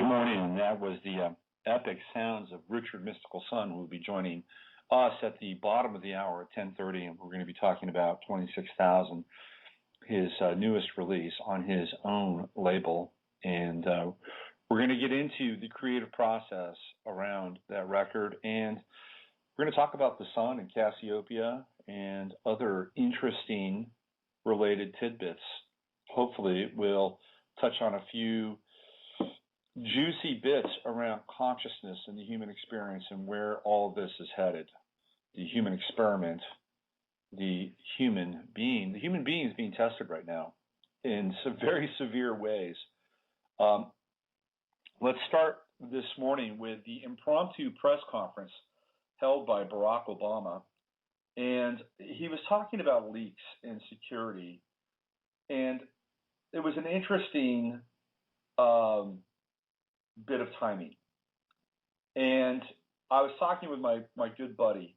morning. That was the epic sounds of Richard MysticalSun, who will be joining us at the bottom of the hour at 10:30, and we're going to be talking about 26,000, his newest release on his own label. And we're going to get into the creative process around that record, and we're going to talk about the sun and Cassiopeia and other interesting related tidbits. Hopefully, we'll touch on a few juicy bits around consciousness and the human experience and where all this is headed. The human experiment, the human being. The human being is being tested right now in some very severe ways. Let's start this morning with the impromptu press conference held by Barack Obama. And he was talking about leaks and security. And it was an interesting bit of timing. And I was talking with my good buddy,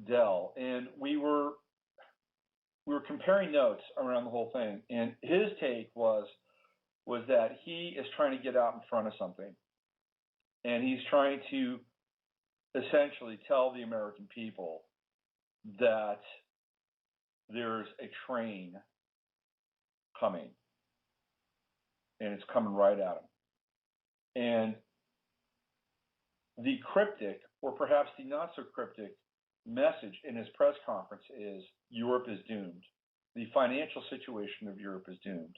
Dell, and we were comparing notes around the whole thing. And his take was that he is trying to get out in front of something. And he's trying to essentially tell the American people that there's a train coming, and it's coming right at him. And the cryptic, or perhaps the not so cryptic, message in his press conference is Europe is doomed. The financial situation of Europe is doomed.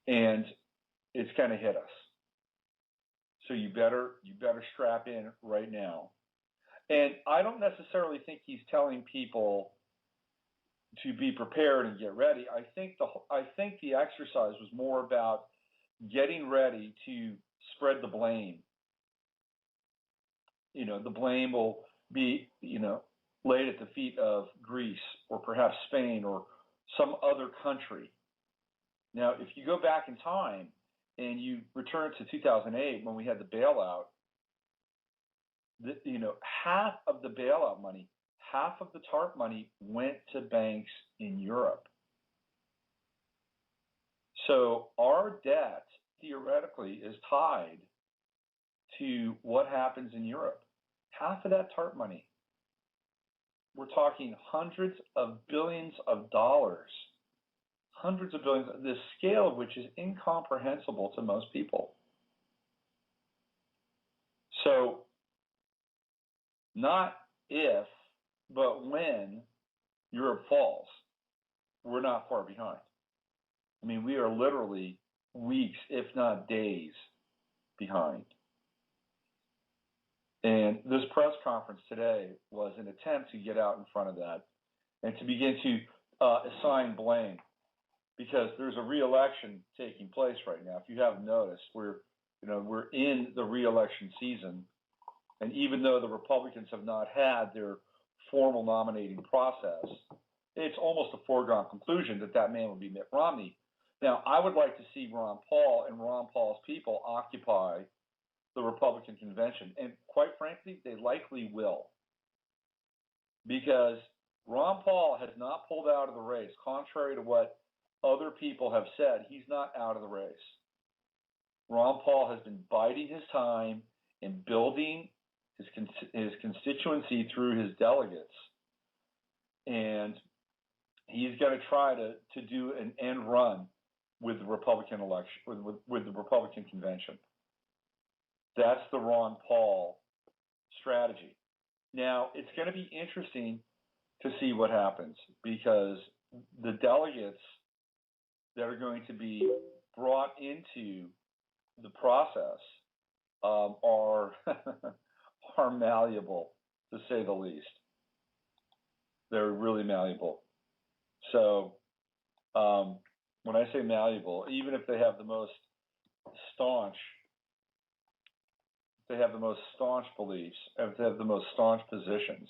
And it's going to hit us. So you better strap in right now. And I don't necessarily think he's telling people to be prepared and get ready. I think the exercise was more about getting ready to spread the blame. The blame will be, laid at the feet of Greece or perhaps Spain or some other country. Now, if you go back in time and you return to 2008 when we had the bailout, half of the bailout money, half of the TARP money went to banks in Europe. So our debt theoretically is tied to what happens in Europe. Half of that TARP money. We're talking hundreds of billions of dollars. Hundreds of billions, the scale of which is incomprehensible to most people. So, not if, but when Europe falls, we're not far behind. I mean, we are literally weeks, if not days, behind. And this press conference today was an attempt to get out in front of that and to begin to assign blame, because there's a re-election taking place right now. If you haven't noticed, we're in the re-election season, and even though the Republicans have not had their formal nominating process, it's almost a foregone conclusion that man would be Mitt Romney. Now, I would like to see Ron Paul and Ron Paul's people occupy the Republican convention, and quite frankly, they likely will, because Ron Paul has not pulled out of the race, contrary to what other people have said. He's not out of the race. Ron Paul has been biding his time and building his constituency through his delegates, and he's going to try to do an end run with the Republican election, with the Republican convention. That's the Ron Paul strategy. Now, it's going to be interesting to see what happens, because the delegates that are going to be brought into the process are are malleable, to say the least. They're really malleable. So when I say malleable, even if they have the most staunch beliefs, if they have the most staunch positions,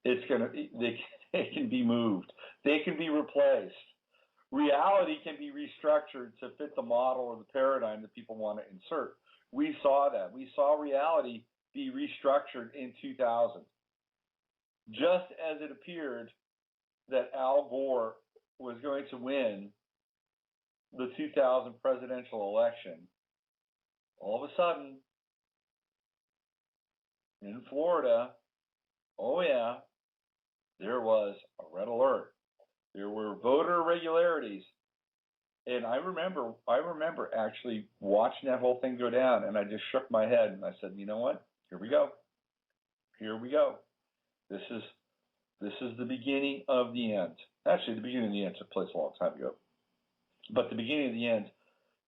they can be moved. They can be replaced. Reality can be restructured to fit the model or the paradigm that people want to insert. We saw that. We saw reality be restructured in 2000. Just as it appeared that Al Gore was going to win the 2000 presidential election, all of a sudden, in Florida, oh yeah, there was a red alert. There were voter irregularities. And I remember actually watching that whole thing go down, and I just shook my head and I said, you know what? Here we go. Here we go. This is the beginning of the end. Actually, the beginning of the end took place a long time ago. But the beginning of the end,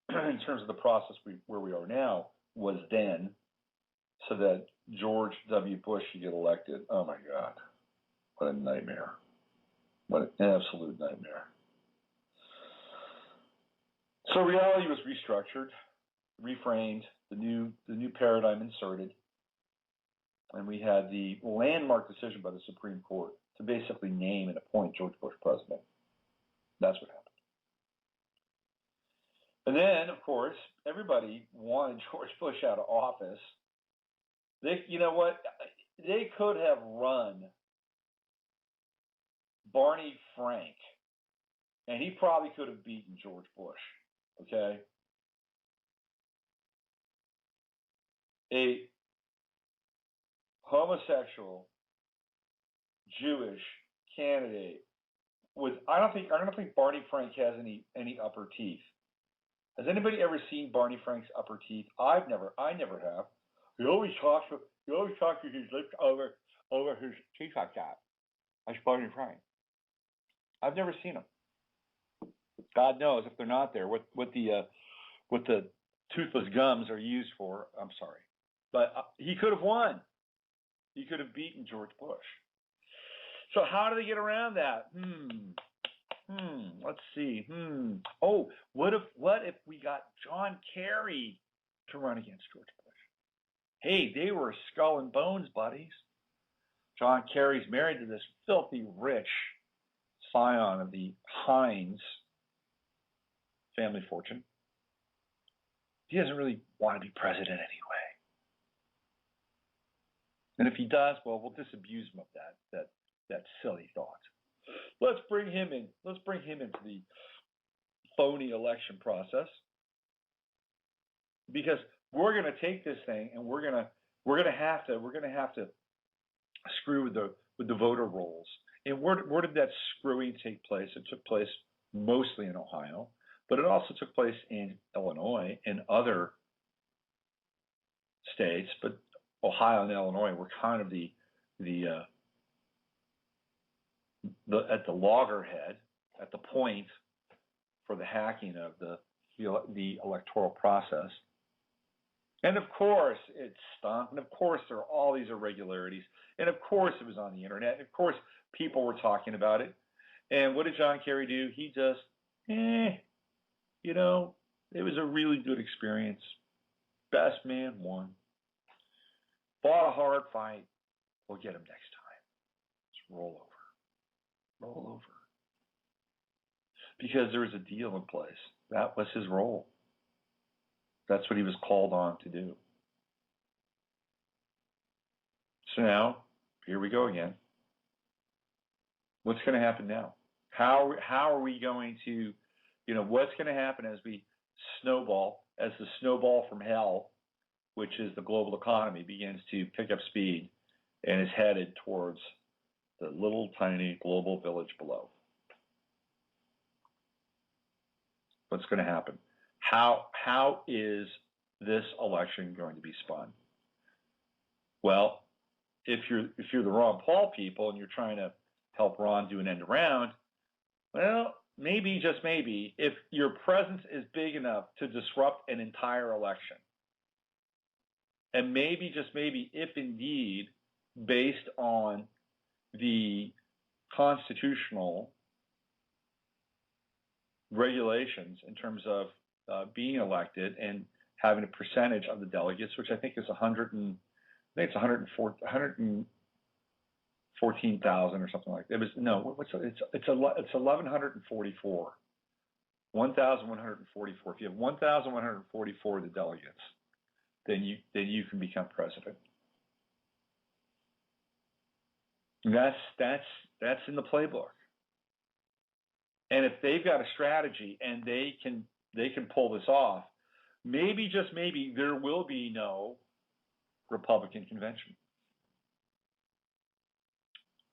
in terms of the process where we are now, was then, so that George W. Bush should get elected. Oh my God. What a nightmare. What an absolute nightmare. So reality was restructured, reframed, the new paradigm inserted, and we had the landmark decision by the Supreme Court to basically name and appoint George Bush president. That's what happened. And then, of course, everybody wanted George Bush out of office. You know what? They could have run Barney Frank, and he probably could have beaten George Bush. Okay? A homosexual Jewish candidate with I don't think Barney Frank has any upper teeth. Has anybody ever seen Barney Frank's upper teeth? I never have. He always talks with his lips over his teeth like that. That's Barney Frank. I've never seen him. God knows if they're not there, what the toothless gums are used for. I'm sorry, but he could have won. He could have beaten George Bush. So how do they get around that? Let's see. Oh, what if we got John Kerry to run against George Bush? Hey, they were skull and bones buddies. John Kerry's married to this filthy rich scion of the Hines family fortune. He doesn't really want to be president anyway. And if he does, well, we'll disabuse him of that silly thought. Let's bring him in. Let's bring him into the phony election process, because we're going to take this thing and we're going to have to screw with the voter rolls. And where did that screwing take place? It took place mostly in Ohio, but it also took place in Illinois and other states. But Ohio and Illinois were kind of at the loggerhead, at the point for the hacking of the electoral process. And of course it stunk, and of course there are all these irregularities, and of course it was on the internet, and of course people were talking about it. And what did John Kerry do? He just, it was a really good experience. Best man won. Fought a hard fight. We'll get him next time. Just roll over. Because there was a deal in place. That was his role. That's what he was called on to do. So now, here we go again. What's going to happen now? How are we going to, what's going to happen as we snowball, as the snowball from hell, which is the global economy, begins to pick up speed and is headed towards the little tiny global village below? What's going to happen? How is this election going to be spun? Well, if you're the Ron Paul people and you're trying to help Ron do an end around, well, maybe, just maybe, if your presence is big enough to disrupt an entire election, and maybe, just maybe, if indeed, based on the constitutional regulations in terms of being elected and having a percentage of the delegates, which I think is 114,000 or something like that. It's 1,144. 1,144. If you have 1,144 of the delegates, then you can become president. That's in the playbook. And if they've got a strategy and they can pull this off, maybe, just maybe, there will be no Republican convention.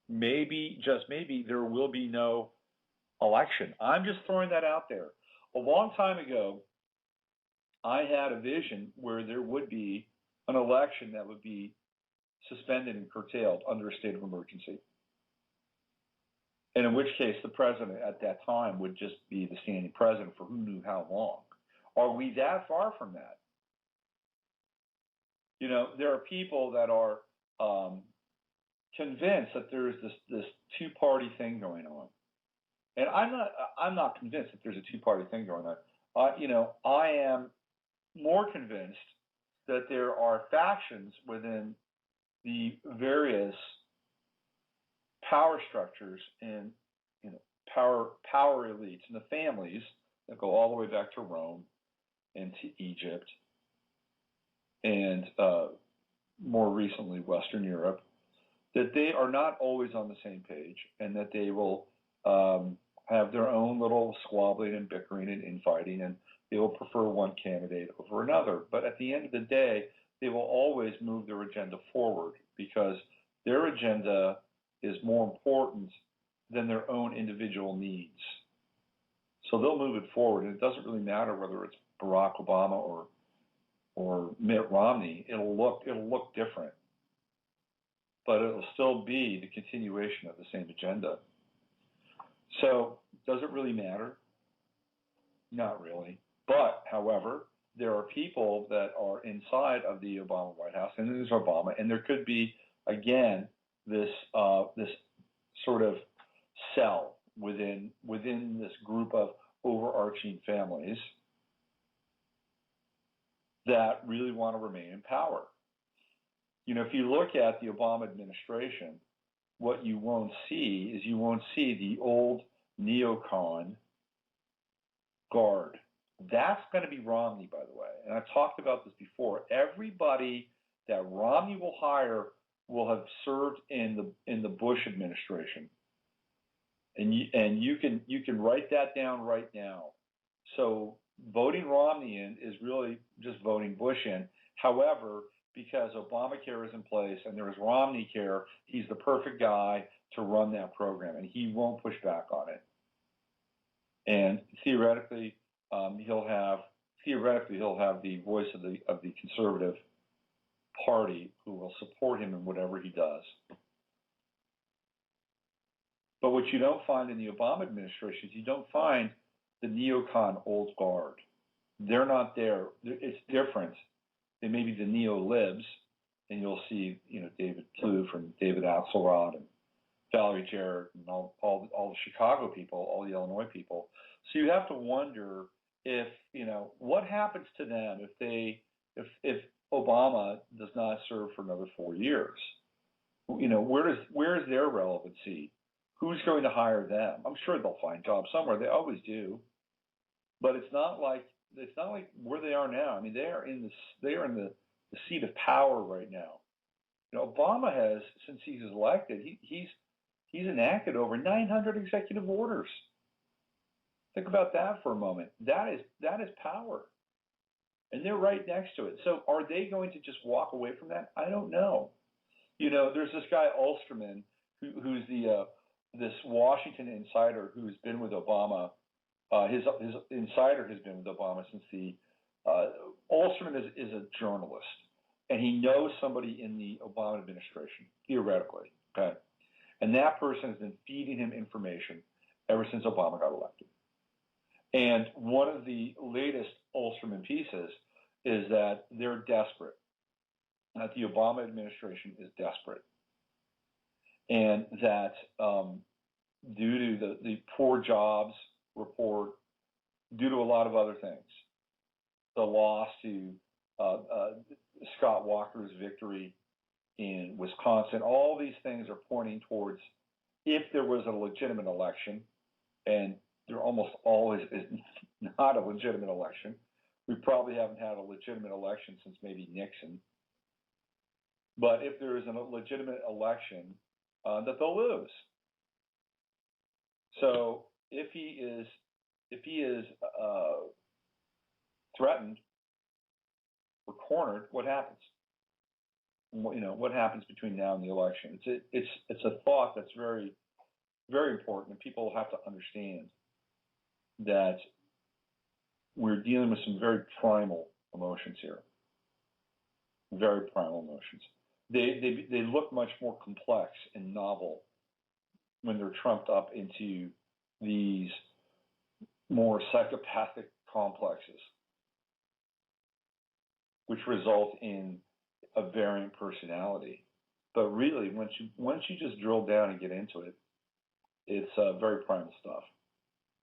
Maybe, just maybe, there will be no election. I'm just throwing that out there. A long time ago, I had a vision where there would be an election that would be suspended and curtailed under a state of emergency. And in which case, the president at that time would just be the standing president for who knew how long. Are we that far from that? You know, there are people that are convinced that there is this two-party thing going on, and I'm not convinced that there's a two-party thing going on. You know, I am more convinced that there are factions within the various power structures and, you know, power elites and the families that go all the way back to Rome and to Egypt and more recently Western Europe, that they are not always on the same page, and that they will have their own little squabbling and bickering and infighting, and they will prefer one candidate over another. But at the end of the day, they will always move their agenda forward because their agenda is more important than their own individual needs. So they'll move it forward, and it doesn't really matter whether it's Barack Obama or Mitt Romney. It'll look different, but it'll still be the continuation of the same agenda. So does it really matter? Not really. But, however, there are people that are inside of the Obama White House, and there's Obama, and there could be, again, this sort of cell within this group of overarching families that really want to remain in power. You know, if you look at the Obama administration, what you won't see is the old neocon guard. That's going to be Romney, by the way. And I've talked about this before. Everybody that Romney will hire will have served in the Bush administration. And you can write that down right now. So voting Romney in is really just voting Bush in. However, because Obamacare is in place and there is Romney Care, he's the perfect guy to run that program, and he won't push back on it. And theoretically, he'll have the voice of the conservative party who will support him in whatever he does. But what you don't find in the Obama administration is you don't find the neocon old guard. They're not there. It's different. They may be the neo-libs, and you'll see, you know, David Plouffe and David Axelrod and Valerie Jarrett and all the Chicago people, all the Illinois people. So you have to wonder if, you know, what happens to them if Obama does not serve for another 4 years. You know, where is their relevancy? Who's going to hire them? I'm sure they'll find jobs somewhere. They always do. But it's not like where they are now. I mean, they are in the seat of power right now. You know, Obama has, since he's elected, he's enacted over 900 executive orders. Think about that for a moment. That is power, and they're right next to it. So are they going to just walk away from that? I don't know. You know, there's this guy Ulsterman who's this Washington insider who's been with Obama. His insider has been with Obama since Ulsterman is a journalist, and he knows somebody in the Obama administration, theoretically, okay? And that person has been feeding him information ever since Obama got elected. And one of the latest Ulsterman pieces is that they're desperate, that the Obama administration is desperate, and that due to the poor jobs report, due to a lot of other things, the loss to Scott Walker's victory in Wisconsin, all these things are pointing towards, if there was a legitimate election, and there almost always is not a legitimate election. We probably haven't had a legitimate election since maybe Nixon. But if there is a legitimate election, that they'll lose. So if he is threatened we're cornered, what happens? What happens between now and the election? It's a thought that's very, very important, and people have to understand that we're dealing with some very primal emotions here. Very primal emotions. They look much more complex and novel when they're trumped up into these more psychopathic complexes, which result in a variant personality. But really, once you just drill down and get into it, it's very primal stuff.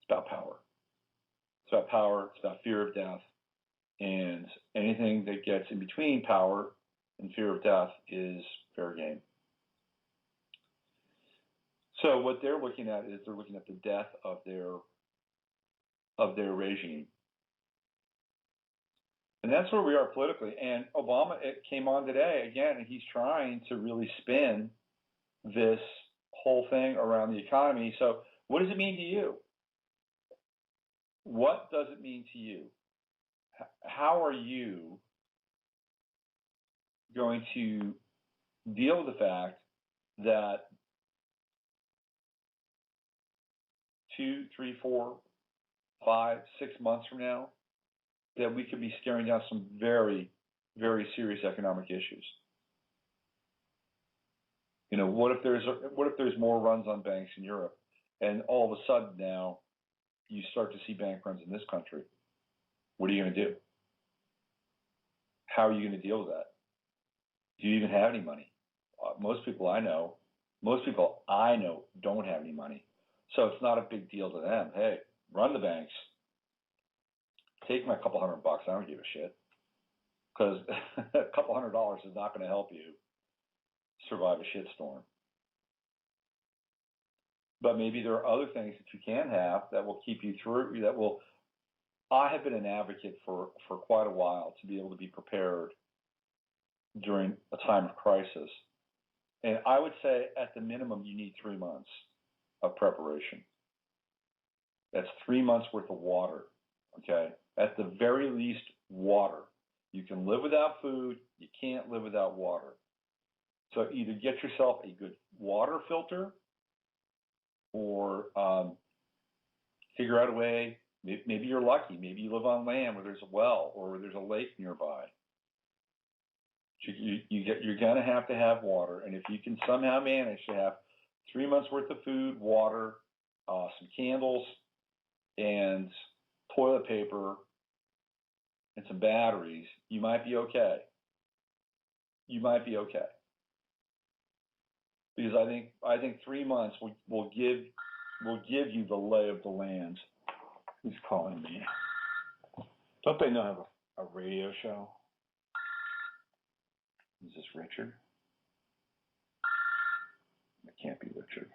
It's about power. It's about power. It's about fear of death. And anything that gets in between power and fear of death is fair game. So what they're looking at is they're looking at the death of their regime. And that's where we are politically. And Obama came on today again, and he's trying to really spin this whole thing around the economy. So what does it mean to you? What does it mean to you? How are you going to deal with the fact that 2, 3, 4, 5, 6 months from now, that we could be staring down some very, very serious economic issues? What if there's more runs on banks in Europe, and all of a sudden now you start to see bank runs in this country? What are you going to do? How are you going to deal with that? Do you even have any money? Most people I know don't have any money. So it's not a big deal to them. Hey, run the banks. Take my couple $100. I don't give a shit. Because a couple $100 is not going to help you survive a shitstorm. But maybe there are other things that you can have that will keep you through, I have been an advocate for quite a while to be able to be prepared during a time of crisis. And I would say at the minimum, you need 3 months of preparation. That's 3 months worth of water, okay? At the very least, water. You can live without food. You can't live without water. So either get yourself a good water filter or figure out a way. Maybe you're lucky. Maybe you live on land where there's a well or there's a lake nearby. You're going to have water. And if you can somehow manage to have 3 months worth of food, water, some candles, and toilet paper, and some batteries, you might be okay. You might be okay. Because I think 3 months will give you the lay of the land. Who's calling me? Don't they know I have a radio show? Is this Richard? It can't be Richard.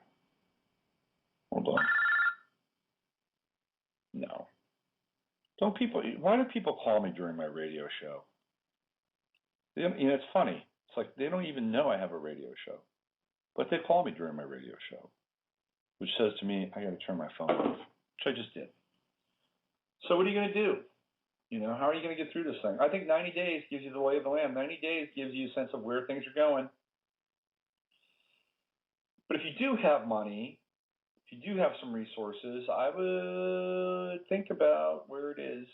Hold on. No. Why do people call me during my radio show? It's funny. It's like they don't even know I have a radio show. But they call me during my radio show, which says to me, I got to turn my phone off, which I just did. So what are you going to do? How are you going to get through this thing? I think 90 days gives you the lay of the land. 90 days gives you a sense of where things are going. But if you do have money, if you do have some resources, I would think about where it is.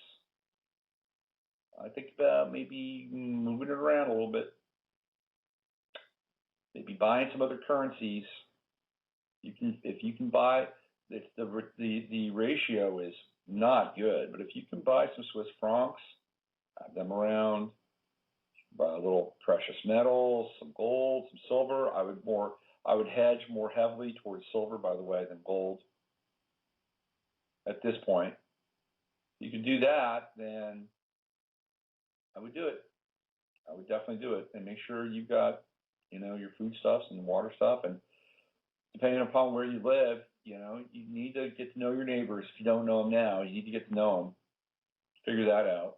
I think about maybe moving it around a little bit. Maybe buying some other currencies. If you can buy, the ratio is not good, but if you can buy some Swiss francs, have them around, buy a little precious metals, some gold, some silver. I would hedge more heavily towards silver, by the way, than gold. At this point, if you can do that, then I would do it. I would definitely do it, and make sure you've got your foodstuffs and water stuff, and depending upon where you live, you need to get to know your neighbors. If you don't know them now, you need to get to know them. Figure that out.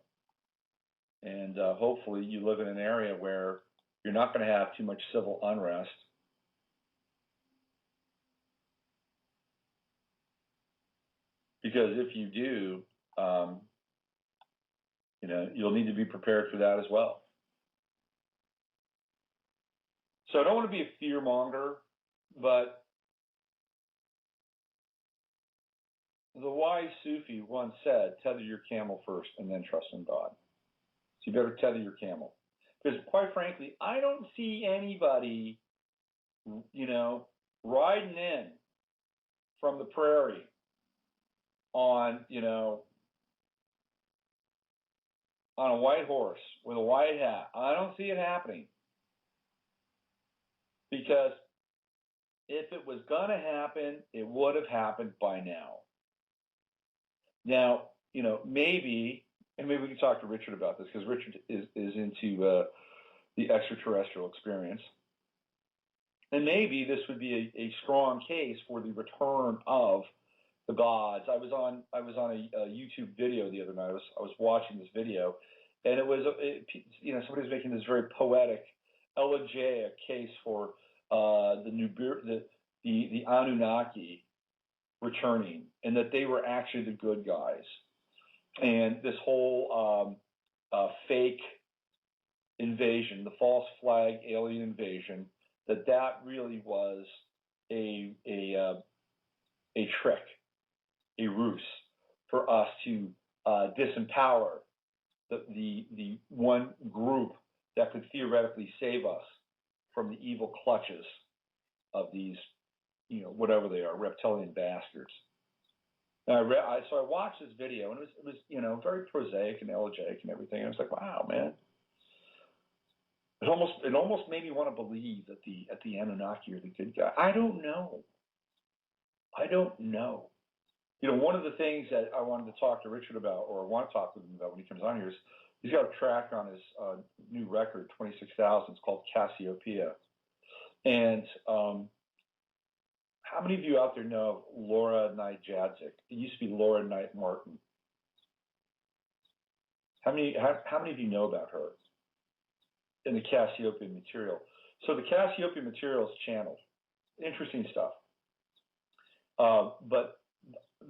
And hopefully you live in an area where you're not going to have too much civil unrest. Because if you do, you'll need to be prepared for that as well. So I don't want to be a fear monger, but the wise Sufi once said, tether your camel first and then trust in God. So you better tether your camel. Because quite frankly, I don't see anybody, riding in from the prairie on a white horse with a white hat. I don't see it happening. Because if it was going to happen, it would have happened by now. Now, maybe, and maybe we can talk to Richard about this, because Richard is into the extraterrestrial experience. And maybe this would be a strong case for the return of the gods. I was on a YouTube video the other night. I was watching this video, and somebody was making this very poetic, elegiac case for the Anunnaki returning, and that they were actually the good guys, and this whole fake invasion, the false flag alien invasion, that really was a trick, a ruse for us to disempower the one group that could theoretically save us from the evil clutches of these, whatever they are, reptilian bastards. And so I watched this video, and it was very prosaic and elegiac and everything. And I was like, wow, man. It almost made me want to believe that the Anunnaki are the good guy. I don't know. One of the things that I wanted to talk to Richard about, or I want to talk to him about when he comes on here, is he's got a track on his new record, 26,000. It's called Cassiopeia. And how many of you out there know of Laura Knight Jadzik? It used to be Laura Knight Martin. How many of you know about her in the Cassiopeia material? So the Cassiopeia material is channeled. Interesting stuff. But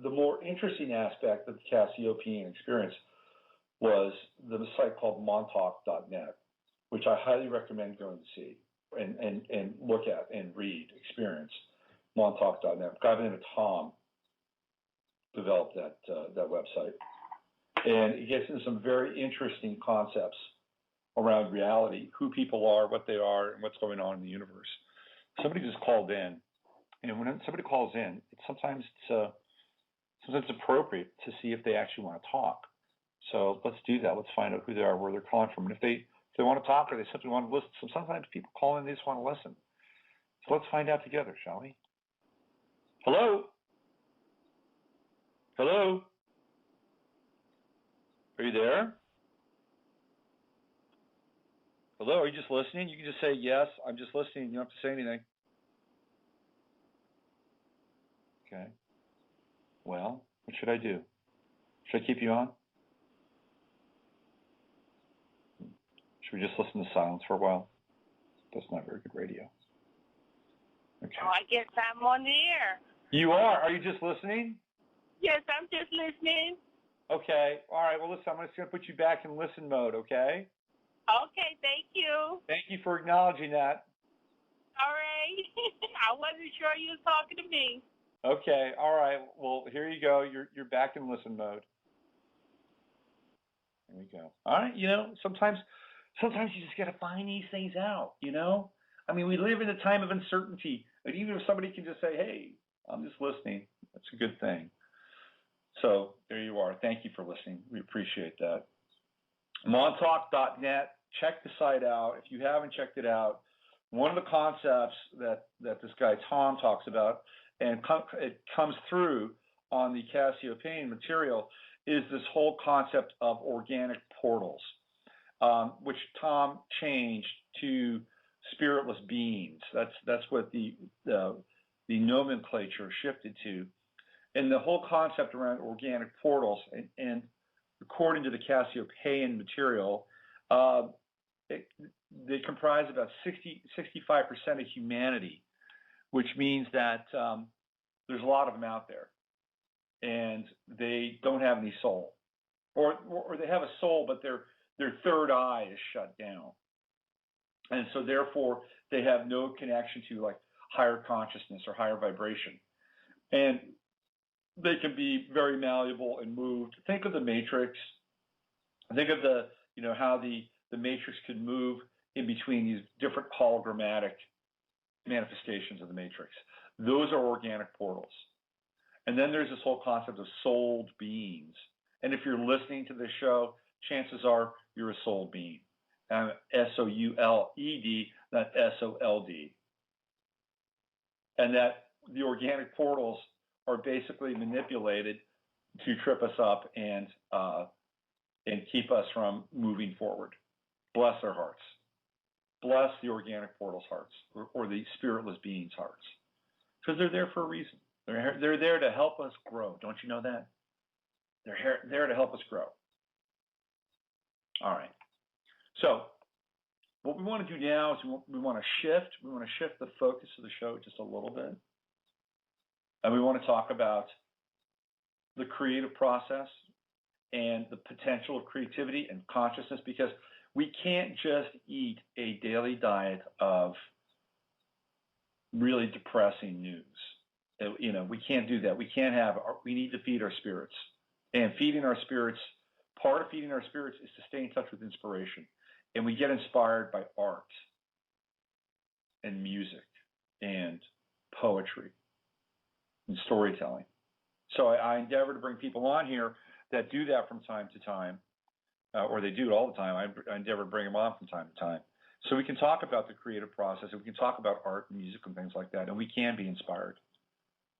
the more interesting aspect of the Cassiopeian experience was the site called montauk.net, which I highly recommend going to see and look at and read, experience. Montauk.net. A guy by the name of Tom developed that website, and it gets into some very interesting concepts around reality, who people are, what they are, and what's going on in the universe. Somebody just called in, and when somebody calls in, sometimes it's appropriate to see if they actually want to talk. So let's do that. Let's find out who they are, where they're calling from, and if they want to talk or they simply want to listen. So sometimes people call in, they just want to listen. So let's find out together, shall we? Hello? Hello? Are you there? Hello, are you just listening? You can just say, yes, I'm just listening. You don't have to say anything. Okay. Well, what should I do? Should I keep you on? Should we just listen to silence for a while? That's not very good radio. Okay. Oh, I guess I'm on the air. You are? Are you just listening? Yes, I'm just listening. Okay. All right. Well, listen, I'm just going to put you back in listen mode, okay? Okay, thank you. Thank you for acknowledging that. All right. I wasn't sure you were talking to me. Okay. All right. Well, here you go. You're back in listen mode. There we go. All right. Sometimes you just got to find these things out, I mean, we live in a time of uncertainty. And even if somebody can just say, hey, I'm just listening, that's a good thing. So there you are. Thank you for listening. We appreciate that. Montauk.net. Check the site out. If you haven't checked it out, one of the concepts that this guy Tom talks about, and it comes through on the Cassiopeian material, is this whole concept of organic portals, which Tom changed to spiritless beings. That's what the nomenclature shifted to, and the whole concept around organic portals. And according to the Cassiopeian material, they comprise about 65% of humanity, which means that there's a lot of them out there, and they don't have any soul, or they have a soul, but their third eye is shut down. And so therefore they have no connection to like higher consciousness or higher vibration. And they can be very malleable and moved. Think of the Matrix. Think of how the Matrix could move in between these different hologrammatic manifestations of the Matrix. Those are organic portals. And then there's this whole concept of souled beings. And if you're listening to this show, chances are you're a soul being. SOULED, not SOLD. And that the organic portals are basically manipulated to trip us up and keep us from moving forward. Bless their hearts. Bless the organic portals' hearts, or the spiritless beings' hearts, because they're there for a reason. They're there to help us grow. Don't you know that? They're there to help us grow. All right. So what we want to do now is we want to shift. We want to shift the focus of the show just a little bit, and we want to talk about the creative process and the potential of creativity and consciousness, because we can't just eat a daily diet of really depressing news. We can't do that. We need to feed our spirits. And feeding our spirits, part of feeding our spirits is to stay in touch with inspiration. And we get inspired by art and music and poetry and storytelling. So I endeavor to bring people on here that do that from time to time, or they do it all the time. I endeavor to bring them on from time to time. So we can talk about the creative process, and we can talk about art and music and things like that, and we can be inspired.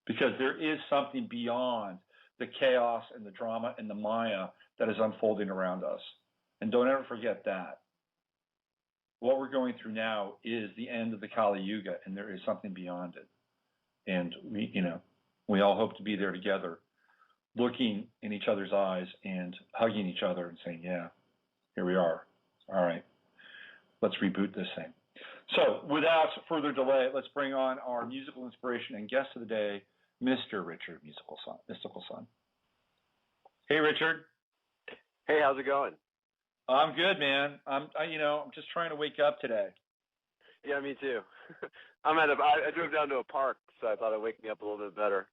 Because there is something beyond the chaos and the drama and the Maya that is unfolding around us. And don't ever forget that. What we're going through now is the end of the Kali Yuga, and there is something beyond it. And we all hope to be there together, looking in each other's eyes and hugging each other and saying, yeah, here we are. All right, let's reboot this thing. So without further delay, let's bring on our musical inspiration and guest of the day, Mr. Richard MysticalSun. Hey, Richard. Hey, how's it going? I'm good, man. I'm just trying to wake up today. Yeah, me too. I drove down to a park, so I thought it'd wake me up a little bit better.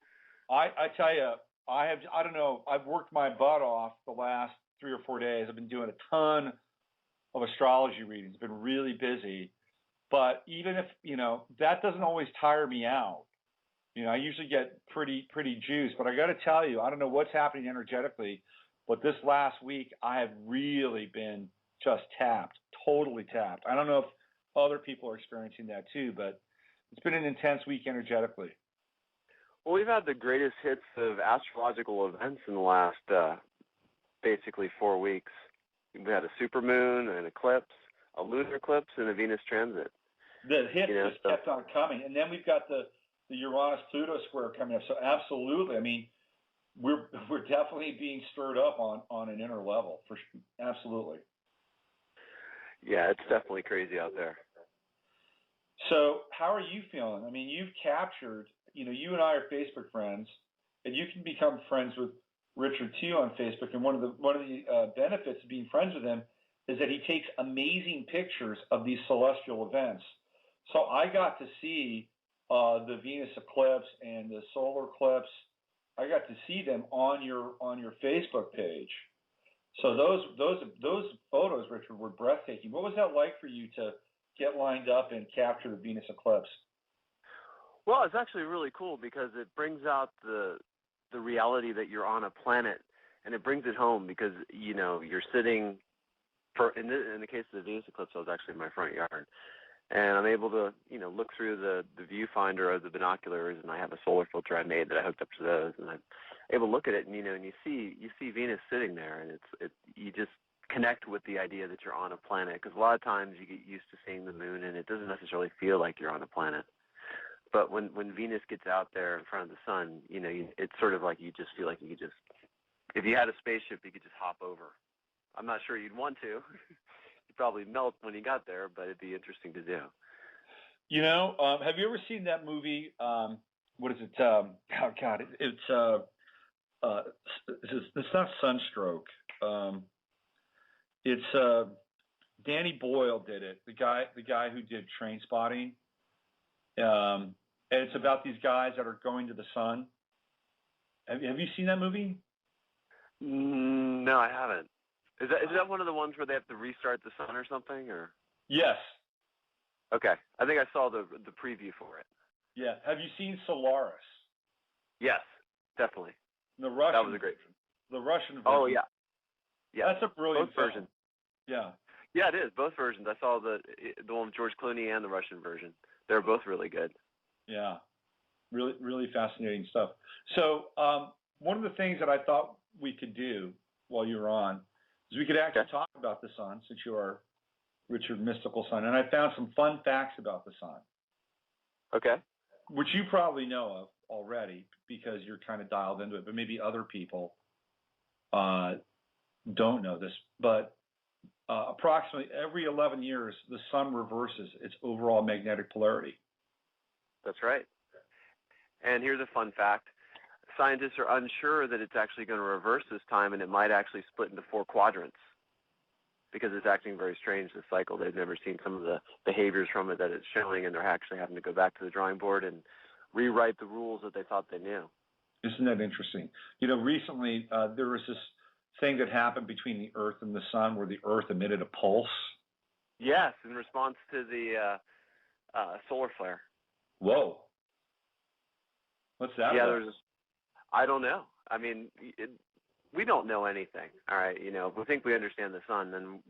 I tell you, I've worked my butt off the last 3 or 4 days. I've been doing a ton of astrology readings. I've been really busy. But even if, that doesn't always tire me out. I usually get pretty juiced. But I got to tell you, I don't know what's happening energetically, but this last week I have really been just tapped, totally tapped. I don't know if other people are experiencing that too, but it's been an intense week energetically. Well, we've had the greatest hits of astrological events in the last basically 4 weeks. We had a supermoon, an eclipse, a lunar eclipse, and a Venus transit. The hits just kept on coming. And then we've got the Uranus-Pluto square coming up. So absolutely, I mean, we're definitely being stirred up on an inner level. For sure. Absolutely. Yeah, it's definitely crazy out there. So how are you feeling? I mean, you've captured, you and I are Facebook friends, and you can become friends with Richard too on Facebook. And one of the benefits of being friends with him is that he takes amazing pictures of these celestial events. So I got to see the Venus eclipse and the solar eclipse. I got to see them on your Facebook page. So those photos, Richard, were breathtaking. What was that like for you to get lined up and capture the Venus eclipse? Well, it's actually really cool because it brings out the reality that you're on a planet, and it brings it home because you're sitting. In the case of the Venus eclipse, I was actually in my front yard, and I'm able to look through the viewfinder of the binoculars, and I have a solar filter I made that I hooked up to those, and I'm able to look at it, and and you see Venus sitting there, and you just connect with the idea that you're on a planet, because a lot of times you get used to seeing the moon, and it doesn't necessarily feel like you're on a planet. But when Venus gets out there in front of the sun, it's sort of like you just feel like you could just, if you had a spaceship, you could just hop over. I'm not sure you'd want to. You'd probably melt when you got there, but it'd be interesting to do. Have you ever seen that movie? What is it? Oh God, it's not Sunstroke. It's Danny Boyle did it. The guy who did Train Spotting. And it's about these guys that are going to the sun. Have you seen that movie? No, I haven't. Is that one of the ones where they have to restart the sun or something? Or Yes. Okay, I think I saw the preview for it. Yeah. Have you seen Solaris? Yes, definitely. The Russian. That was a great. The Russian version. Oh yeah. Yeah. That's a brilliant Both versions. Yeah. Yeah, it is. Both versions. I saw the one with George Clooney and the Russian version. They're both really good. Yeah. Really, really fascinating stuff. So one of the things that I thought we could do while you were on is we could actually talk about the sun, since you are Richard MysticalSun, and I found some fun facts about the sun. Okay. Which you probably know of already because you're kind of dialed into it, but maybe other people don't know this. But approximately every 11 years, the sun reverses its overall magnetic polarity. That's right. And here's a fun fact. Scientists are unsure that it's actually going to reverse this time, and it might actually split into 4 quadrants because it's acting very strange, this cycle. They've never seen some of the behaviors from it that it's showing, and they're actually having to go back to the drawing board and rewrite the rules that they thought they knew. Isn't that interesting? You know, recently there was this thing that happened between the Earth and the sun where the Earth emitted a pulse. Yes, in response to the solar flare. Whoa. What's that about? I don't know. I mean, we don't know anything. All right, you know, if we think we understand the sun, then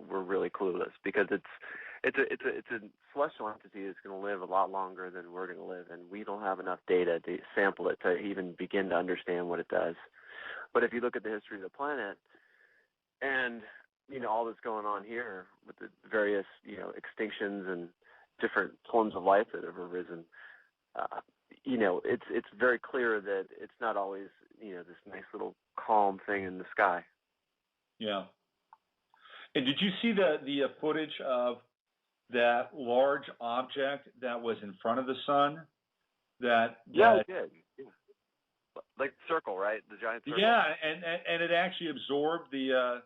we're really clueless because it's a celestial entity that's going to live a lot longer than we're going to live, and we don't have enough data to sample it to even begin to understand what it does. But if you look at the history of the planet, and all that's going on here with the various extinctions and different forms of life that have arisen, it's very clear that it's not always this nice little calm thing in the sky. Yeah. And did you see the footage of that large object that was in front of the sun? Yeah, I did. Yeah. Like the circle, right? The giant circle. Yeah, and it actually absorbed the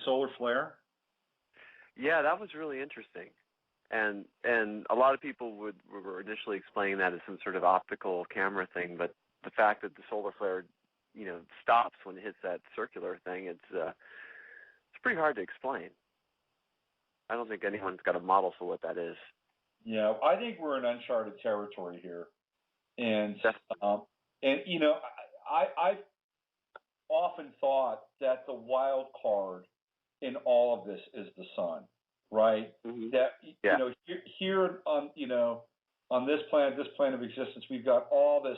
solar flare. Yeah, that was really interesting. And a lot of people were initially explaining that as some sort of optical camera thing, but the fact that the solar flare, stops when it hits that circular thing, it's pretty hard to explain. I don't think anyone's got a model for what that is. Yeah, I think we're in uncharted territory here, and I've often thought that the wild card in all of this is the sun. Right. Mm-hmm. That here on this planet of existence, we've got all this,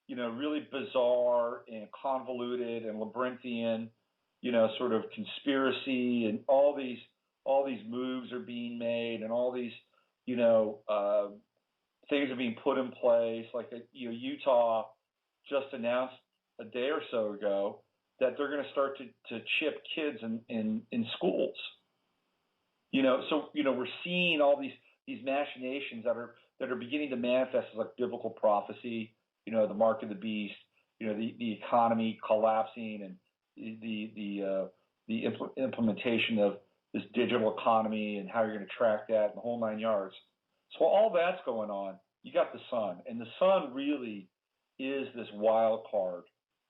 really bizarre and convoluted and labyrinthian, sort of conspiracy, and all these moves are being made, and all these, things are being put in place. Like Utah just announced a day or so ago that they're going to start to chip kids in schools. So we're seeing all these machinations that are beginning to manifest as like biblical prophecy. The mark of the beast. The economy collapsing, and the implementation of this digital economy and how you're going to track that and the whole 9 yards. So all that's going on. You got the sun, and the sun really is this wild card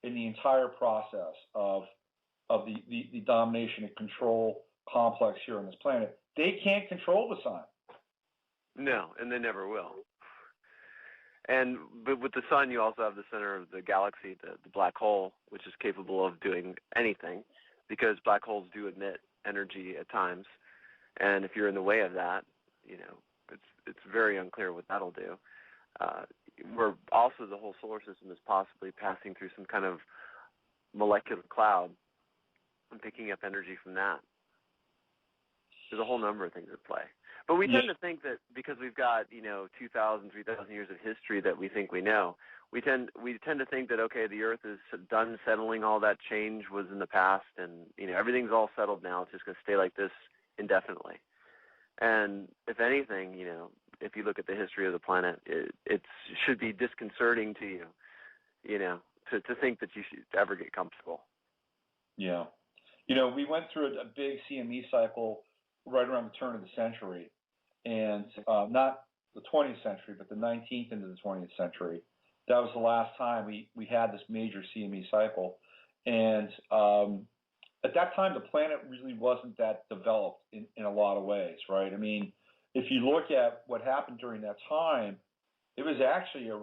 in the entire process of the domination and control complex here on this planet. They can't control the sun. No, and they never will. But with the sun, you also have the center of the galaxy, the black hole, which is capable of doing anything, because black holes do emit energy at times, and if you're in the way of that, it's very unclear what that'll do. Where also the whole solar system is possibly passing through some kind of molecular cloud and picking up energy from that. There's a whole number of things at play. But we tend to think that because we've got, 2,000, 3,000 years of history that we think we know, we tend to think that, okay, the Earth is done settling, all that change was in the past, and, everything's all settled now. It's just going to stay like this indefinitely. And if anything, if you look at the history of the planet, it should be disconcerting to you, to think that you should ever get comfortable. Yeah. You know, we went through a big CME cycle right around the turn of the century, and not the 20th century, but the 19th into the 20th century. That was the last time we had this major CME cycle. And at that time, the planet really wasn't that developed in a lot of ways, right? I mean, if you look at what happened during that time, it was actually a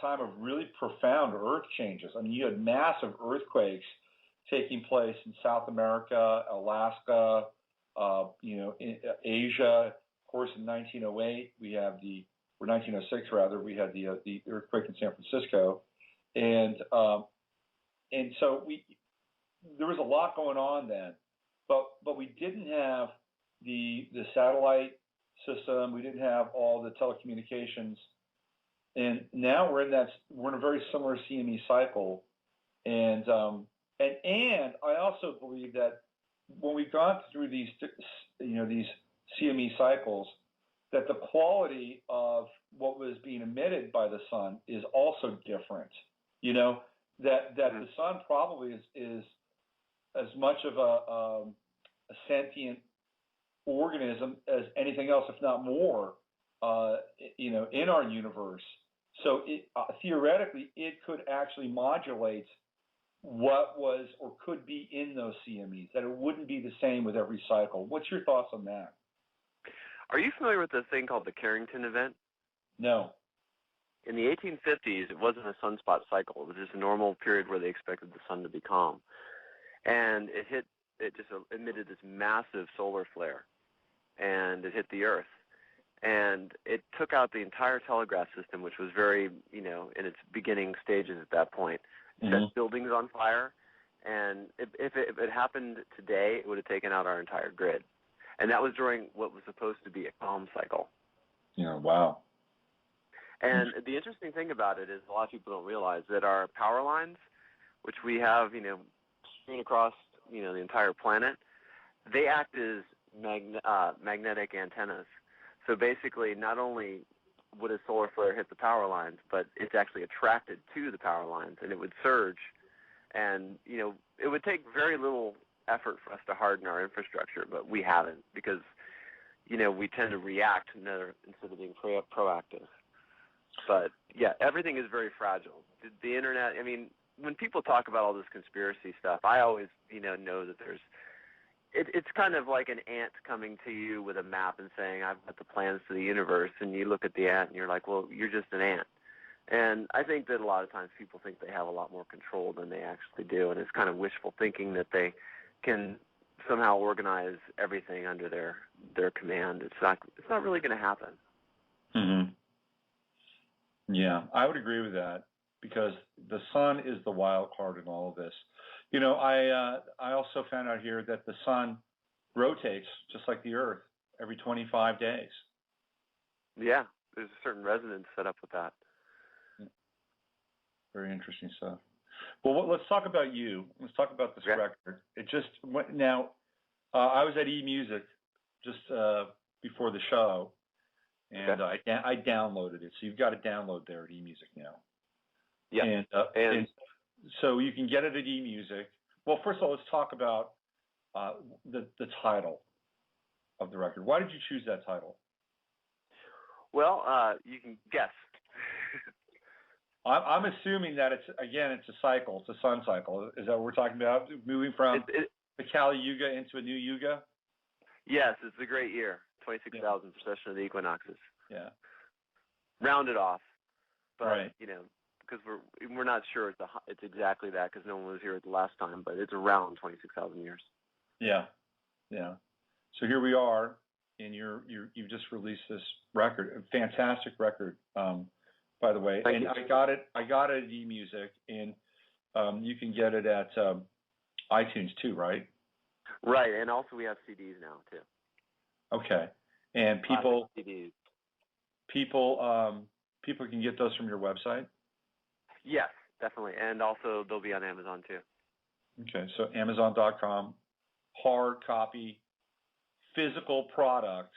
time of really profound earth changes. I mean, you had massive earthquakes taking place in South America, Alaska, in Asia. Of course, in 1908, or 1906 rather, we had the earthquake in San Francisco, and so there was a lot going on then, but we didn't have the satellite system. We didn't have all the telecommunications, and now we're in a very similar CME cycle, and I also believe that when we've gone through these CME cycles, that the quality of what was being emitted by the sun is also different. You know, that the sun probably is as much of a sentient organism as anything else, if not more, in our universe. So theoretically, it could actually modulate what was or could be in those CMEs, that it wouldn't be the same with every cycle. What's your thoughts on that? Are you familiar with this thing called the Carrington event? No. In the 1850s, it wasn't a sunspot cycle. It was just a normal period where they expected the sun to be calm. And it just emitted this massive solar flare, and it hit the Earth. And it took out the entire telegraph system, which was very, in its beginning stages at that point. Set buildings on fire, and if it happened today, it would have taken out our entire grid. And that was during what was supposed to be a calm cycle. Yeah, wow. And the interesting thing about it is a lot of people don't realize that our power lines, which we have, strewn across, the entire planet, they act as magnetic antennas. So basically, not only would a solar flare hit the power lines, but it's actually attracted to the power lines, and it would surge. And, it would take very little effort for us to harden our infrastructure, but we haven't because, we tend to react instead of being proactive. But, yeah, everything is very fragile. The Internet, when people talk about all this conspiracy stuff, I always, know that it's kind of like an ant coming to you with a map and saying, I've got the plans to the universe, and you look at the ant and you're like, well, you're just an ant. And I think that a lot of times people think they have a lot more control than they actually do, and it's kind of wishful thinking that they can somehow organize everything under their command. It's not really going to happen. Mm-hmm. Yeah, I would agree with that because the sun is the wild card in all of this. I also found out here that the sun rotates just like the Earth every 25 days. Yeah, there's a certain resonance set up with that. Very interesting stuff. Well, let's talk about you. Let's talk about this record. It just went now. I was at eMusic just before the show, and I downloaded it. So you've got to download there at eMusic now. Yeah, and so you can get it at eMusic. Well, first of all, let's talk about the title of the record. Why did you choose that title? Well, you can guess. I'm assuming that it's a cycle. It's a sun cycle. Is that what we're talking about? Moving from the Kali Yuga into a new Yuga? Yes, it's a great year. 26,000 precession of the equinoxes. Yeah. Rounded off. But, right. Because we're not sure it's exactly that because no one was here at the last time, but it's around 26,000 years. Yeah. Yeah. So here we are, and you've just released this record, a fantastic record. By the way, Thank you. I got it at eMusic, and you can get it at iTunes too, right? Right, and also we have CDs now too. Okay, and people can get those from your website? Yes, definitely, and also they'll be on Amazon too. Okay, so Amazon.com, hard copy, physical product,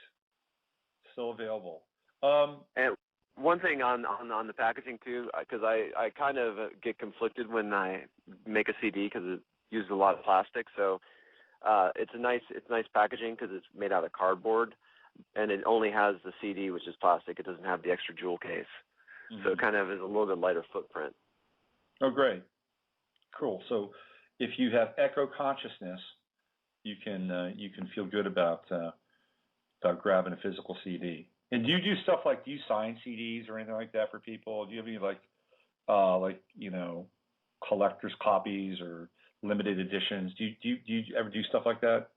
still available. And one thing on the packaging too, because I kind of get conflicted when I make a CD because uses a lot of plastic. So it's nice packaging because it's made out of cardboard, and it only has the CD, which is plastic. It doesn't have the extra jewel case. So it kind of is a little bit lighter footprint. Oh, great. Cool. So if you have echo consciousness, you can feel good about grabbing a physical CD. And do you do stuff like, do you sign CDs or anything like that for people? Do you have any collector's copies or limited editions? Do you ever do stuff like that?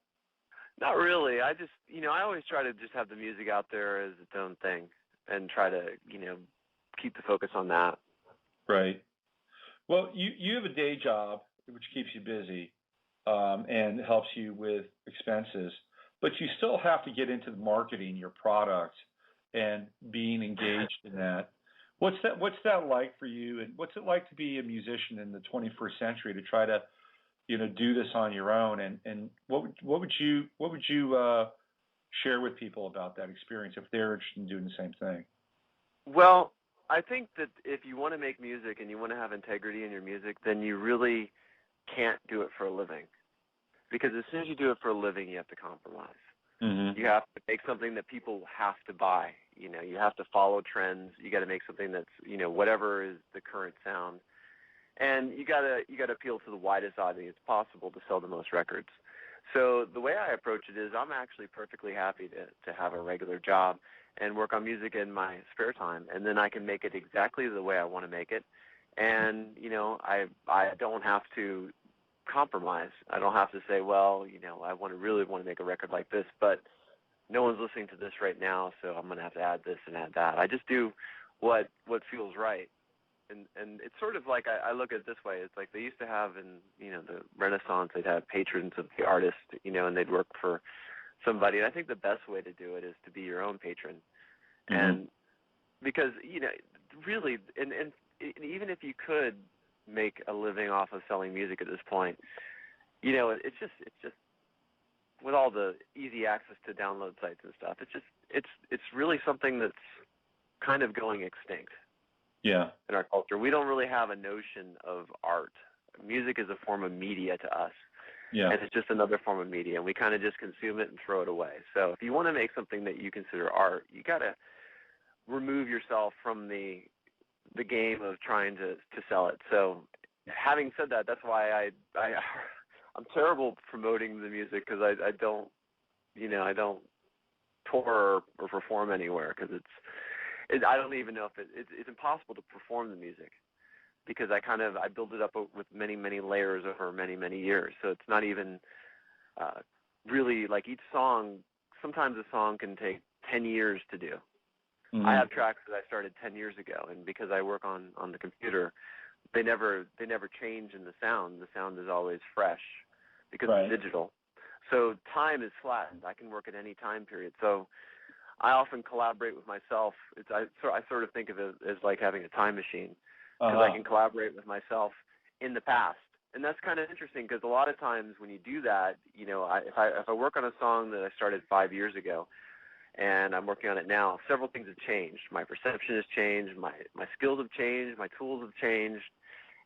Not really. I just, I always try to just have the music out there as its own thing and try to, keep the focus on that. Right. Well, you have a day job which keeps you busy and helps you with expenses, but you still have to get into marketing your product and being engaged in that. What's that like for you, and what's it like to be a musician in the 21st century to try to do this on your own? And what would you share with people about that experience if they're interested in doing the same thing? Well, I think that if you want to make music and you want to have integrity in your music, then you really can't do it for a living. Because as soon as you do it for a living, you have to compromise. Mm-hmm. You have to make something that people have to buy. You have to follow trends. You got to make something that's, whatever is the current sound. And you got to appeal to the widest audience possible to sell the most records. So the way I approach it is I'm actually perfectly happy to have a regular job and work on music in my spare time, and then I can make it exactly the way I want to make it. And, I don't have to compromise. I don't have to say, well, I really want to make a record like this, but no one's listening to this right now, so I'm going to have to add this and add that. I just do what feels right. And it's sort of like, I look at it this way. It's like they used to have in, the Renaissance, they'd have patrons of the artist, and they'd work for somebody. And I think the best way to do it is to be your own patron. Mm-hmm. And because, really, and even if you could make a living off of selling music at this point, it's just with all the easy access to download sites and stuff, it's really something that's kind of going extinct. Yeah. In our culture, we don't really have a notion of art. Music is a form of media to us. Yeah. And it's just another form of media, and we kind of just consume it and throw it away. So if you want to make something that you consider art, you got to remove yourself from the game of trying to sell it. So having said that, that's why I'm terrible promoting the music, because I don't tour or perform anywhere, because I don't even know if it's impossible to perform the music, because I build it up with many, many layers over many, many years. So it's not even really like each song. Sometimes a song can take 10 years to do. Mm-hmm. I have tracks that I started 10 years ago, and because I work on the computer, they never change in the sound. The sound is always fresh because It's digital. So time is flattened. I can work at any time period. So I often collaborate with myself. I sort of think of it as like having a time machine, because I can collaborate with myself in the past. And that's kind of interesting, because a lot of times when you do that, if I work on a song that I started 5 years ago and I'm working on it now, several things have changed. My perception has changed, my skills have changed, my tools have changed,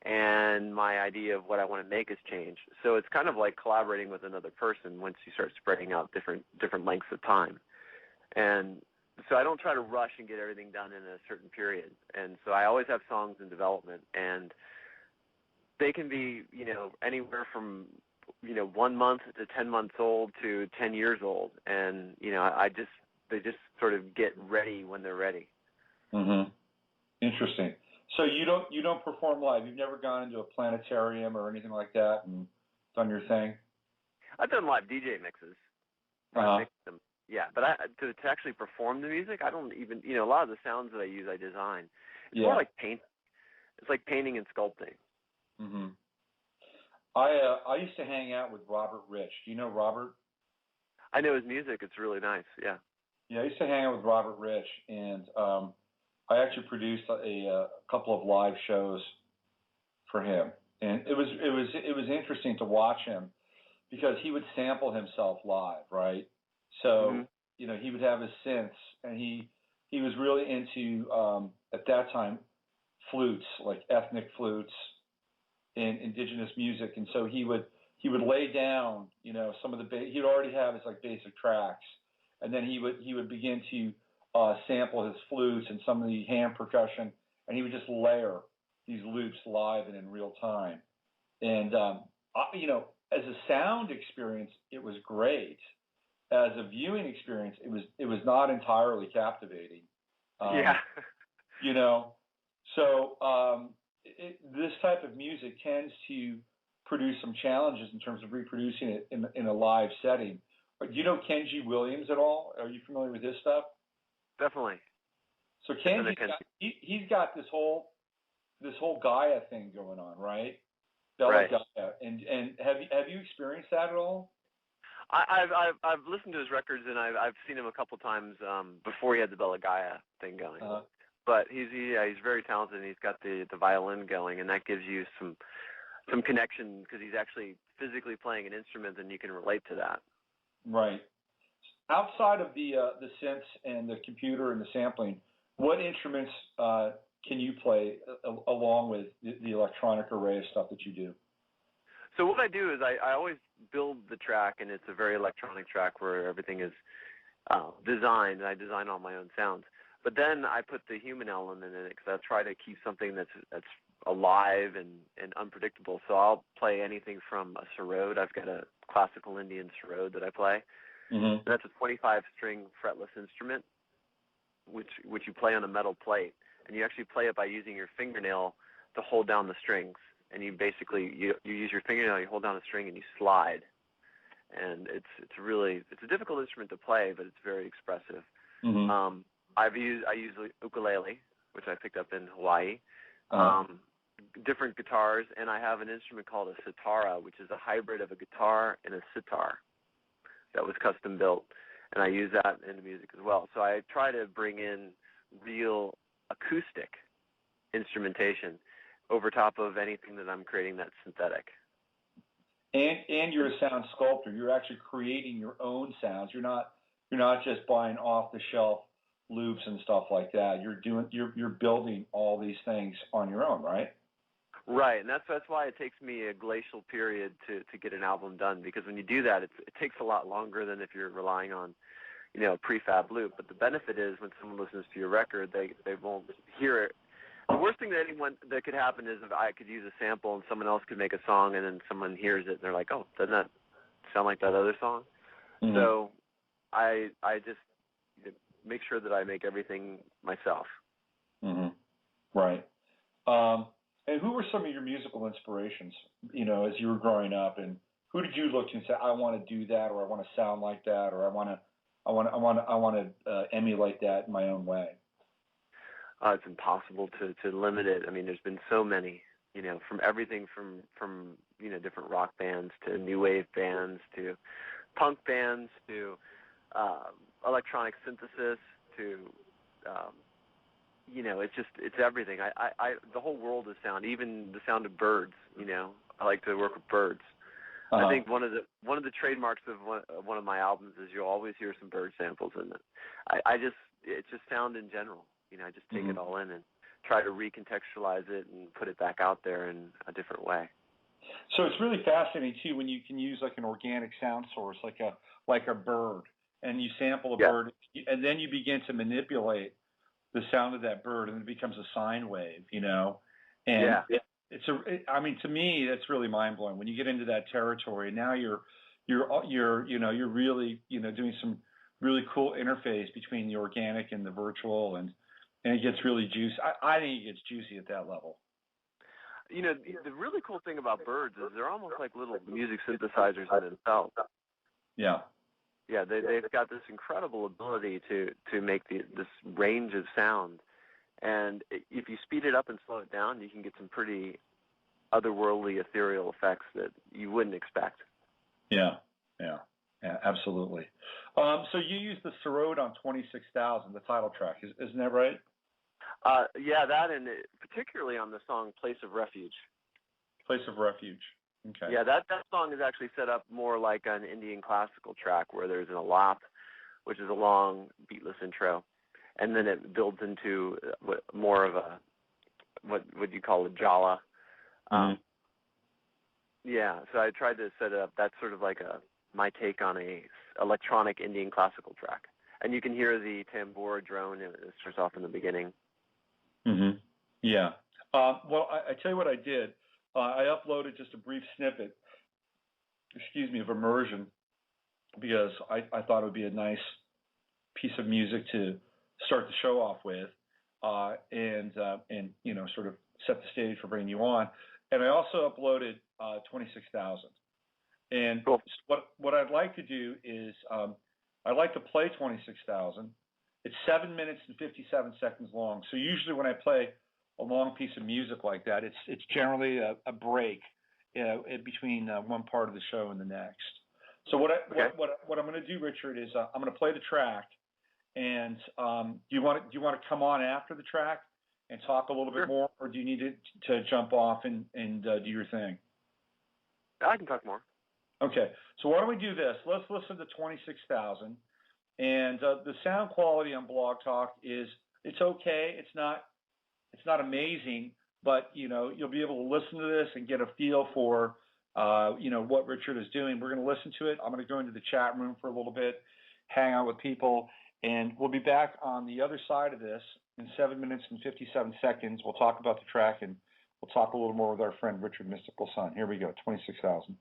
and my idea of what I want to make has changed. So it's kind of like collaborating with another person once you start spreading out different lengths of time. And so I don't try to rush and get everything done in a certain period. And so I always have songs in development, and they can be, anywhere from, 1 month to 10 months old to 10 years old. And, they just sort of get ready when they're ready. Mm-hmm. Interesting. So you don't perform live. You've never gone into a planetarium or anything like that and done your thing? I've done live DJ mixes. Mixed them. Yeah, but to actually perform the music, I don't even, a lot of the sounds that I use, I design. It's more like painting. It's like painting and sculpting. Mm-hmm. I used to hang out with Robert Rich. Do you know Robert? I know his music. It's really nice. Yeah. Yeah, I used to hang out with Robert Rich, and I actually produced a couple of live shows for him, and it was interesting to watch him, because he would sample himself live, right? So, he would have his synths, and he was really into, at that time, flutes, like ethnic flutes, in indigenous music, and so he would lay down, some of the he'd already have his like basic tracks, and then he would begin to sample his flutes and some of the hand percussion, and he would just layer these loops live and in real time. And as a sound experience, it was great. As a viewing experience, it was not entirely captivating. So this type of music tends to produce some challenges in terms of reproducing it in a live setting. Do you know Kenji Williams at all? Are you familiar with his stuff? Definitely. So Kenji, he's got this whole Gaia thing going on, right? Bella Gaia. And have you experienced that at all? I've listened to his records, and I've seen him a couple times before he had the Bella Gaia thing going. But he's very talented, and he's got the violin going, and that gives you some connection because he's actually physically playing an instrument, and you can relate to that. Right. Outside of the synths and the computer and the sampling, what instruments can you play along with the electronic array of stuff that you do? So what I do is I always build the track, and it's a very electronic track where everything is designed, and I design all my own sounds. But then I put the human element in it because I try to keep something that's alive and unpredictable. So I'll play anything from a sarod. I've got a classical Indian sarod that I play. Mm-hmm. That's a 25-string fretless instrument, which you play on a metal plate, and you actually play it by using your fingernail to hold down the strings. And you basically you use your fingernail, you hold down the string, and you slide. And it's a difficult instrument to play, but it's very expressive. Mm-hmm. I use ukulele, which I picked up in Hawaii. Different guitars, and I have an instrument called a sitara, which is a hybrid of a guitar and a sitar that was custom built, and I use that in the music as well. So I try to bring in real acoustic instrumentation over top of anything that I'm creating that's synthetic. And you're a sound sculptor. You're actually creating your own sounds. You're not just buying off the shelf loops and stuff like that. You're building all these things on your own, right? Right, and that's why it takes me a glacial period to get an album done, because when you do that, it takes a lot longer than if you're relying on, a prefab loop. But the benefit is when someone listens to your record, they won't hear it. The worst thing that could happen is if I could use a sample and someone else could make a song, and then someone hears it and they're like, oh, doesn't that sound like that other song? Mm-hmm. So I just make sure that I make everything myself. Mm-hmm. Right. And who were some of your musical inspirations, as you were growing up, and who did you look to and say, I want to do that, or I want to sound like that, or I want to emulate that in my own way? It's impossible to limit it. I mean, there's been so many, from everything from different rock bands to new wave bands to punk bands to electronic synthesis to it's everything. The whole world is sound, even the sound of birds. I like to work with birds. Uh-huh. I think one of the trademarks of one of my albums is you'll always hear some bird samples in it. It's just sound in general. I just take it all in and try to recontextualize it and put it back out there in a different way. So it's really fascinating too when you can use like an organic sound source, like a bird, and you sample a bird, and then you begin to manipulate the sound of that bird, and it becomes a sine wave, And to me, that's really mind blowing when you get into that territory. Now you're really doing some really cool interface between the organic and the virtual, and it gets really juicy. I think it gets juicy at that level. The really cool thing about birds is they're almost like little music synthesizers in themselves. Yeah. Yeah, they've got this incredible ability to make this range of sound. And if you speed it up and slow it down, you can get some pretty otherworldly, ethereal effects that you wouldn't expect. Yeah, absolutely. So you use the Sarod on 26,000, the title track, isn't that right? That, and particularly on the song Place of Refuge. Place of Refuge. Okay. Yeah, that song is actually set up more like an Indian classical track where there's an alap, which is a long beatless intro, and then it builds into more of a what you call a jala. Yeah, so I tried to set it up. That's sort of like my take on a electronic Indian classical track. And you can hear the tambura drone. It starts off in the beginning. Mm-hmm. Yeah. Well, I tell you what I did. I uploaded just a brief snippet, of immersion, because I thought it would be a nice piece of music to start the show off with, and sort of set the stage for bringing you on. And I also uploaded 26,000. And cool. what I'd like to do is I'd like to play 26,000. It's 7 minutes and 57 seconds long. So usually when I play a long piece of music like that, it's generally a break in between one part of the show and the next. So what I'm going to do, Richard, is I'm going to play the track, and do you want to come on after the track and talk a little bit more, or do you need to jump off and do your thing? I can talk more. Okay, so why don't we do this? Let's listen to 26,000, and the sound quality on Blog Talk it's okay. It's not amazing, but you'll be able to listen to this and get a feel for what Richard is doing. We're going to listen to it. I'm going to go into the chat room for a little bit, hang out with people, and we'll be back on the other side of this in 7 minutes and 57 seconds. We'll talk about the track, and we'll talk a little more with our friend Richard MysticalSun. Here we go, 26,000.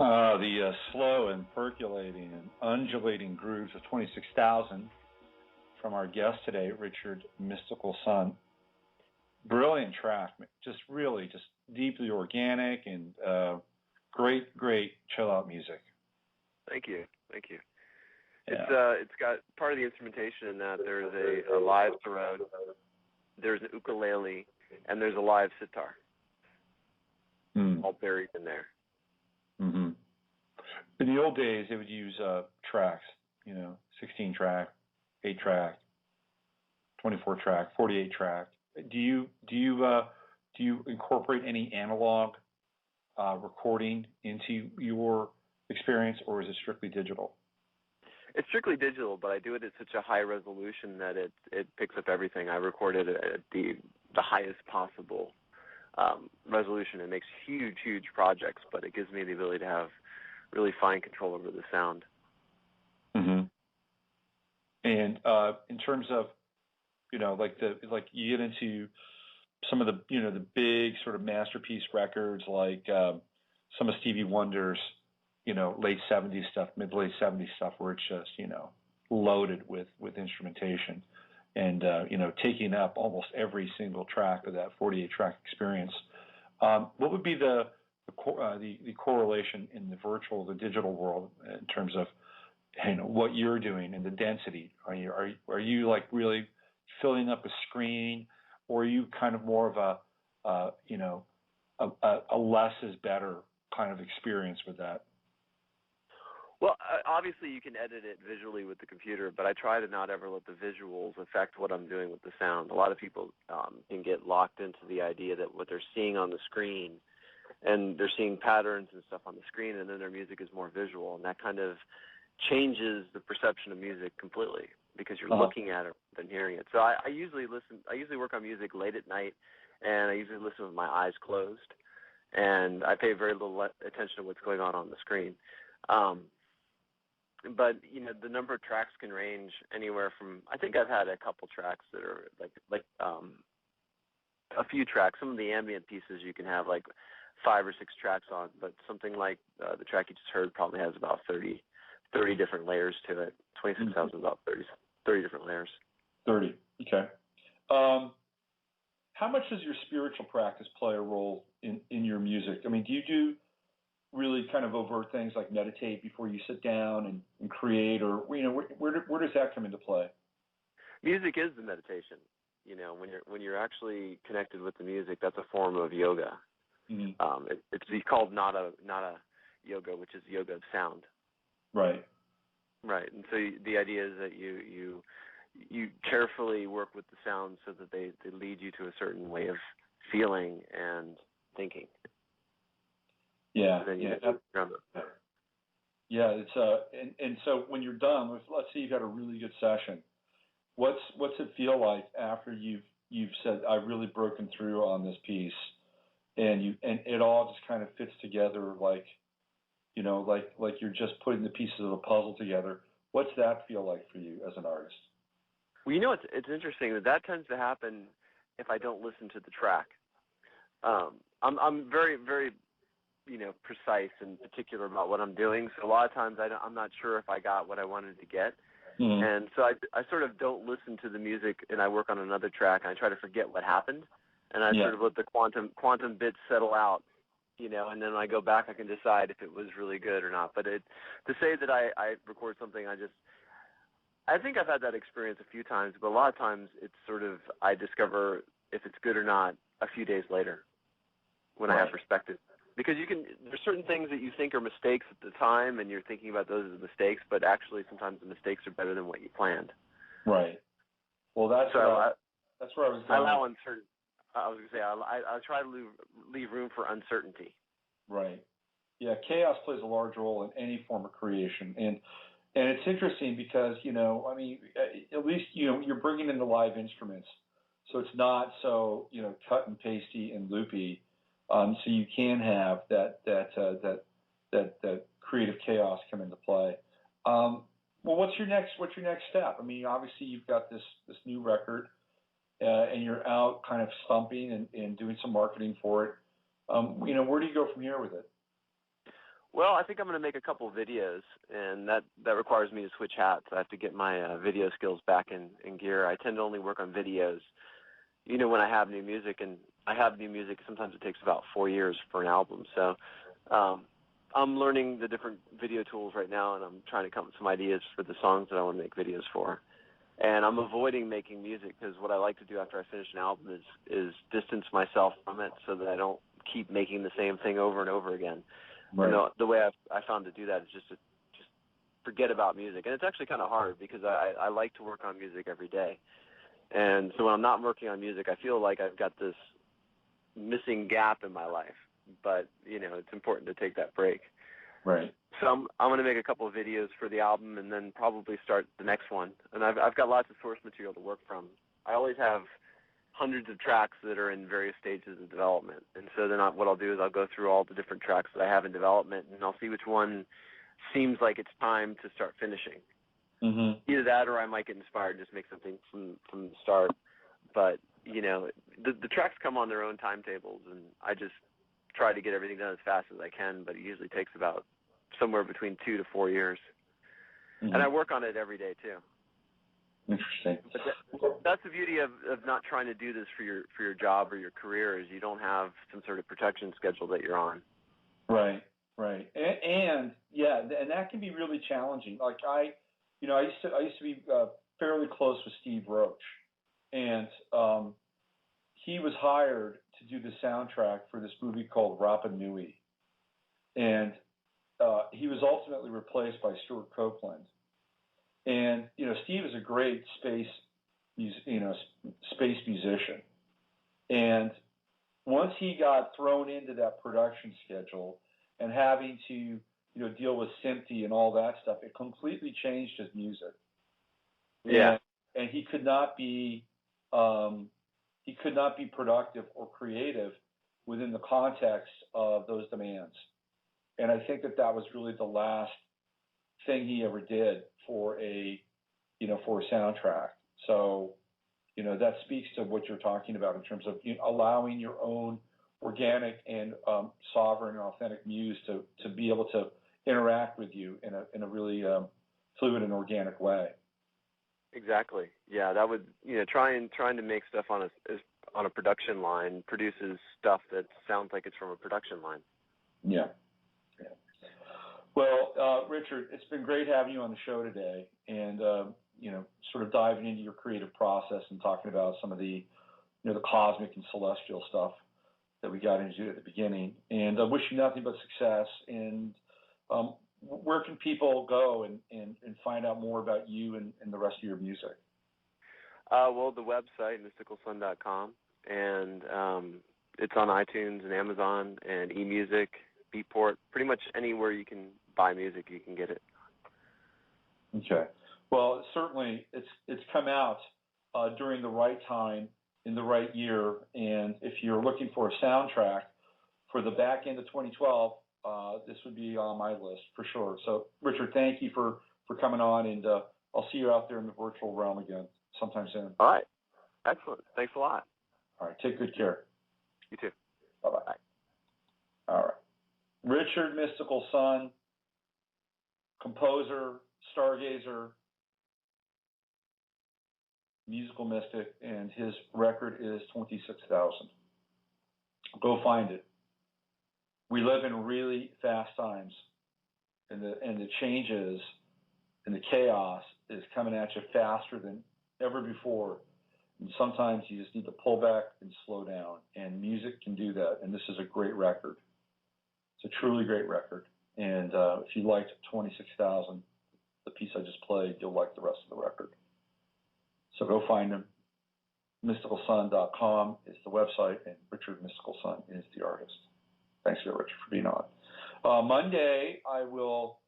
The slow and percolating and undulating grooves of 26,000 from our guest today, Richard MysticalSun. Brilliant track, just deeply organic and great chill out music. Thank you. Yeah. It's got part of the instrumentation in that there's a live sarod, there's an ukulele, and there's a live sitar, all buried in there. Mm-hmm. In the old days, they would use tracks, 16 track, 8 track, 24 track, 48 track. Do you incorporate any analog recording into your experience, or is it strictly digital? It's strictly digital, but I do it at such a high resolution that it picks up everything. I record it at the highest possible resolution. It makes huge projects, but it gives me the ability to have really fine control over the sound. Mm-hmm. And in terms of, you get into some of the, the big sort of masterpiece records, like some of Stevie Wonder's, late 70s stuff, mid-late 70s stuff, where it's just, loaded with instrumentation and, taking up almost every single track of that 48-track experience. What would be the correlation in the digital world in terms of, what you're doing and the density? Are you like really filling up a screen, or are you kind of more of a less is better kind of experience with that? Well, obviously you can edit it visually with the computer, but I try to not ever let the visuals affect what I'm doing with the sound. A lot of people can get locked into the idea that what they're seeing on the screen, and they're seeing patterns and stuff on the screen, and then their music is more visual, and that kind of changes the perception of music completely because you're looking at it than hearing it. So I usually work on music late at night, and I usually listen with my eyes closed, and I pay very little attention to what's going on the screen. But the number of tracks can range anywhere from, I think I've had a couple tracks that are like a few tracks. Some of the ambient pieces you can have like 5 or 6 tracks on, but something like the track you just heard probably has about 30 different layers to it. 26,000 about 30 different layers. 30. Okay. How much does your spiritual practice play a role in your music? I mean, do you do really kind of overt things like meditate before you sit down and create, or where does that come into play? Music is the meditation. When you're actually connected with the music, that's a form of yoga. Mm-hmm. It's called nada yoga, which is yoga of sound. Right. And so the idea is that you carefully work with the sounds so that they lead you to a certain way of feeling and thinking. Yeah. Yeah. It's and so when you're done with, let's say you've had a really good session, what's it feel like after you've said, I've really broken through on this piece, and it all just kind of fits together like you're just putting the pieces of a puzzle together? What's that feel like for you as an artist? Well, it's interesting that tends to happen if I don't listen to the track. I'm very, very, precise and particular about what I'm doing. So a lot of times I'm not sure if I got what I wanted to get. Mm-hmm. And so I sort of don't listen to the music, and I work on another track, and I try to forget what happened. And I sort of let the quantum bits settle out, and then when I go back, I can decide if it was really good or not. But to say that I record something, I think I've had that experience a few times, but a lot of times it's sort of, I discover if it's good or not a few days later when I have perspective. Because there's certain things that you think are mistakes at the time, and you're thinking about those as mistakes, but actually sometimes the mistakes are better than what you planned. Right. Well, that's where I was going. I was going to say, I try to leave room for uncertainty. Right. Yeah, chaos plays a large role in any form of creation. And it's interesting because, at least, you're bringing in the live instruments. So it's not so, cut and pasty and loopy. So you can have that creative chaos come into play. Well, what's your next step? I mean, obviously you've got this new record, and you're out kind of stumping and doing some marketing for it. Where do you go from here with it? Well, I think I'm going to make a couple of videos, and that requires me to switch hats. I have to get my video skills back in gear. I tend to only work on videos, when I have new music, and I have new music. Sometimes it takes about 4 years for an album. So I'm learning the different video tools right now, and I'm trying to come up with some ideas for the songs that I want to make videos for. And I'm avoiding making music because what I like to do after I finish an album is distance myself from it so that I don't keep making the same thing over and over again. Right. And the way I found to do that is just to forget about music. And it's actually kind of hard because I like to work on music every day. And so when I'm not working on music, I feel like I've got this missing gap in my life. But, it's important to take that break. Right. So I'm going to make a couple of videos for the album and then probably start the next one. And I've got lots of source material to work from. I always have hundreds of tracks that are in various stages of development. And so then what I'll do is I'll go through all the different tracks that I have in development, and I'll see which one seems like it's time to start finishing. Mm-hmm. Either that or I might get inspired and just make something from the start. But, the tracks come on their own timetables, and I just try to get everything done as fast as I can, but it usually takes about somewhere between 2 to 4 years. Mm-hmm. And I work on it every day, too. Interesting. But that's the beauty of not trying to do this for your job or your career is you don't have some sort of production schedule that you're on. Right. And that can be really challenging. Like I used to be fairly close with Steve Roach, and he was hired to do the soundtrack for this movie called Rapa Nui, and he was ultimately replaced by Stuart Copeland. And Steve is a great space musician, and once he got thrown into that production schedule and having to deal with Simti and all that stuff, it completely changed his music. Yeah, and he could not be productive or creative within the context of those demands. And I think that was really the last thing he ever did for a soundtrack. So, that speaks to what you're talking about in terms of allowing your own organic and sovereign and authentic muse to be able to interact with you in a really fluid and organic way. Exactly. Yeah, that would trying to make stuff on a production line produces stuff that sounds like it's from a production line. Yeah. Well, Richard, it's been great having you on the show today, and sort of diving into your creative process and talking about some of the the cosmic and celestial stuff that we got into at the beginning. And I wish you nothing but success. And where can people go and find out more about you and the rest of your music? Well, the website, MysticalSun.com, and it's on iTunes and Amazon and eMusic, Beatport, pretty much anywhere you can buy music, you can get it. Okay. Well, certainly it's come out during the right time, in the right year, and if you're looking for a soundtrack for the back end of 2012, this would be on my list for sure. So, Richard, thank you for coming on, and I'll see you out there in the virtual realm again sometime soon. All right. Excellent. Thanks a lot. All right. Take good care. You too. Bye-bye. Bye. All right. Richard MysticalSun, composer, stargazer, musical mystic, and his record is 26,000. Go find it. We live in really fast times, and the changes and the chaos is coming at you faster than ever before. And sometimes you just need to pull back and slow down, and music can do that. And this is a great record. It's a truly great record. And if you liked 26,000, the piece I just played, you'll like the rest of the record. So go find him. MysticalSun.com is the website, and Richard MysticalSun is the artist. Thanks again, Richard, for being on. Monday, I will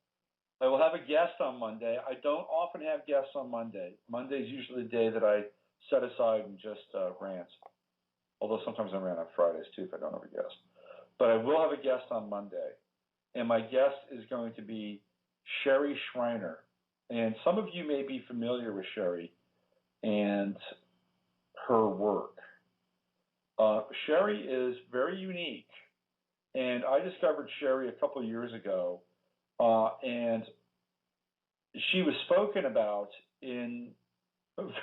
have a guest on Monday. I don't often have guests on Monday. Monday is usually the day that I set aside and just rant. Although sometimes I rant on Fridays too if I don't have a guest. But I will have a guest on Monday, and my guest is going to be Sherry Schreiner. And some of you may be familiar with Sherry and her work. Sherry is very unique And I discovered Sherry a couple of years ago, and she was spoken about in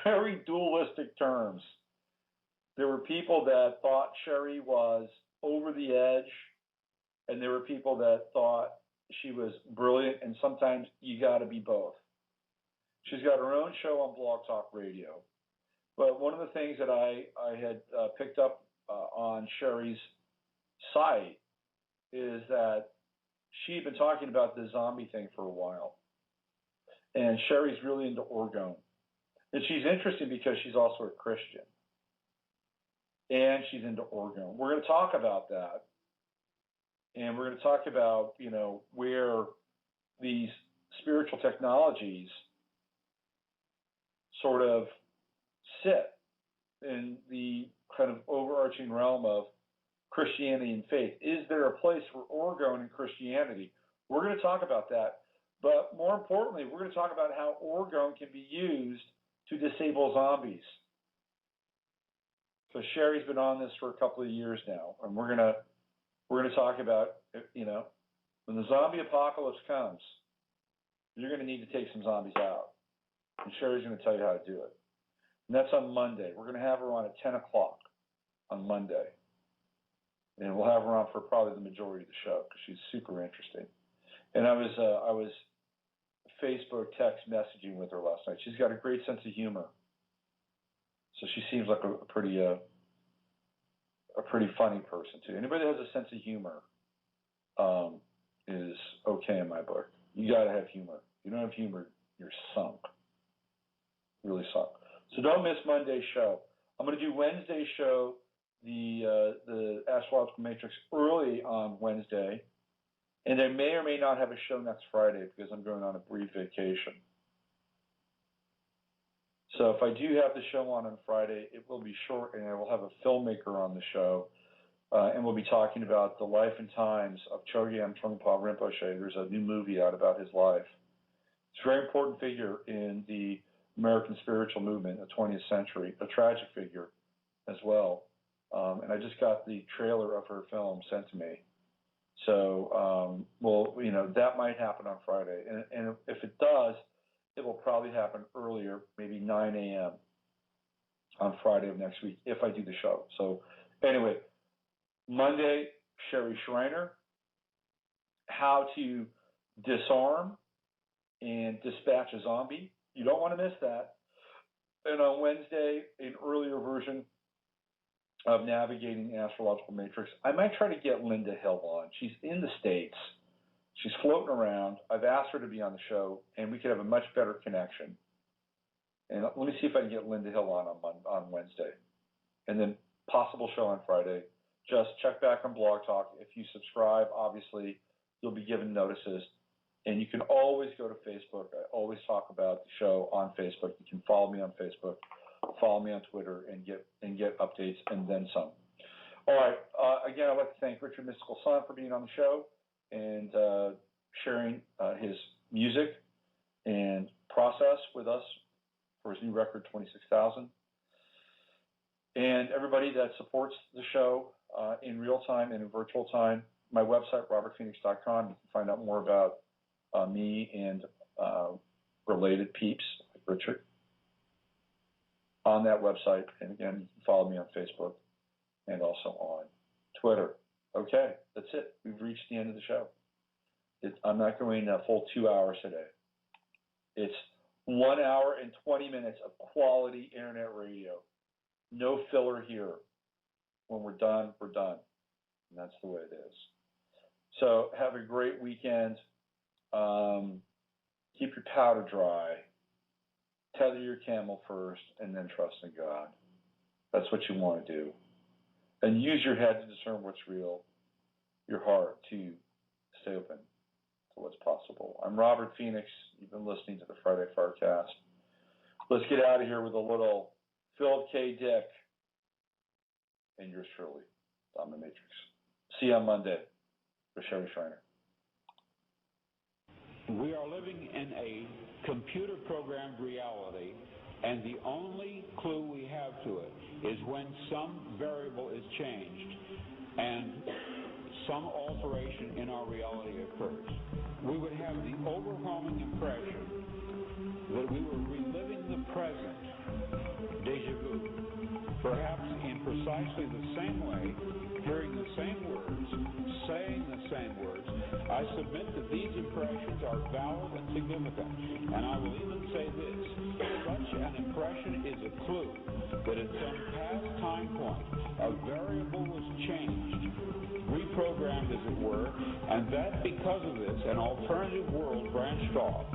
very dualistic terms. There were people that thought Sherry was over the edge, and there were people that thought she was brilliant, and sometimes you got to be both. She's got her own show on Blog Talk Radio. But one of the things that I had picked up on Sherry's site is that she'd been talking about the zombie thing for a while. And Sherry's really into orgone. And she's interesting because she's also a Christian. And she's into orgone. We're going to talk about that. And we're going to talk about, where these spiritual technologies sort of sit in the kind of overarching realm of Christianity and faith. Is there a place for orgone in Christianity? We're going to talk about that. But more importantly, we're going to talk about how orgone can be used to disable zombies. So Sherry's been on this for a couple of years now, and we're going to talk about, when the zombie apocalypse comes, you're going to need to take some zombies out. And Sherry's going to tell you how to do it. And that's on Monday. We're going to have her on at 10 o'clock on Monday. And we'll have her on for probably the majority of the show because she's super interesting. And I was Facebook text messaging with her last night. She's got a great sense of humor. So she seems like a pretty funny person too. Anybody that has a sense of humor is okay in my book. You got to have humor. If you don't have humor, you're sunk. Really sunk. So don't miss Monday's show. I'm going to do Wednesday's show, the Astrological Matrix, early on Wednesday. And I may or may not have a show next Friday because I'm going on a brief vacation. So if I do have the show on Friday, it will be short, and I will have a filmmaker on the show, and we'll be talking about the life and times of Chogyam Trungpa Rinpoche. There's a new movie out about his life. It's a very important figure in the American spiritual movement in the 20th century, a tragic figure as well. And I just got the trailer of her film sent to me. So, that might happen on Friday. And if it does, it will probably happen earlier, maybe 9 a.m. on Friday of next week, if I do the show. So, anyway, Monday, Sherry Shriner, how to disarm and dispatch a zombie. You don't want to miss that. And on Wednesday, an earlier version of Navigating the Astrological Matrix. I might try to get Linda Hill on. She's in the States. She's floating around. I've asked her to be on the show, and we could have a much better connection. And let me see if I can get Linda Hill on Wednesday. And then possible show on Friday. Just check back on Blog Talk. If you subscribe, obviously, you'll be given notices. And you can always go to Facebook. I always talk about the show on Facebook. You can follow me on Facebook. Follow me on Twitter and get updates and then some. All right. Again, I'd like to thank Richard MysticalSun for being on the show and sharing his music and process with us for his new record, 26,000. And everybody that supports the show in real time and in virtual time, my website, robertphoenix.com. You can find out more about me and related peeps like Richard on that website. And again, you can follow me on Facebook and also on Twitter. Okay, that's it. We've reached the end of the show. I'm not going a full 2 hours today. It's 1 hour and 20 minutes of quality internet radio. No filler here. When we're done, we're done. And that's the way it is. So have a great weekend. Keep your powder dry. Tether your camel first, and then trust in God. That's what you want to do. And use your head to discern what's real, your heart to stay open to what's possible. I'm Robert Phoenix. You've been listening to the Friday FARcast. Let's get out of here with a little Philip K. Dick and yours truly, Dom the Matrix. See you on Monday with Sherry Shriner. We are living in a computer-programmed reality, and the only clue we have to it is when some variable is changed, and some alteration in our reality occurs. We would have the overwhelming impression that we were reliving the present, déjà vu, perhaps in precisely the same way, hearing the same words, saying the same words. I submit that these impressions are valid and significant, and I will even say this: such an impression is a clue that at some past time point, a variable was changed, reprogrammed as it were, and that because of this, an alternative world branched off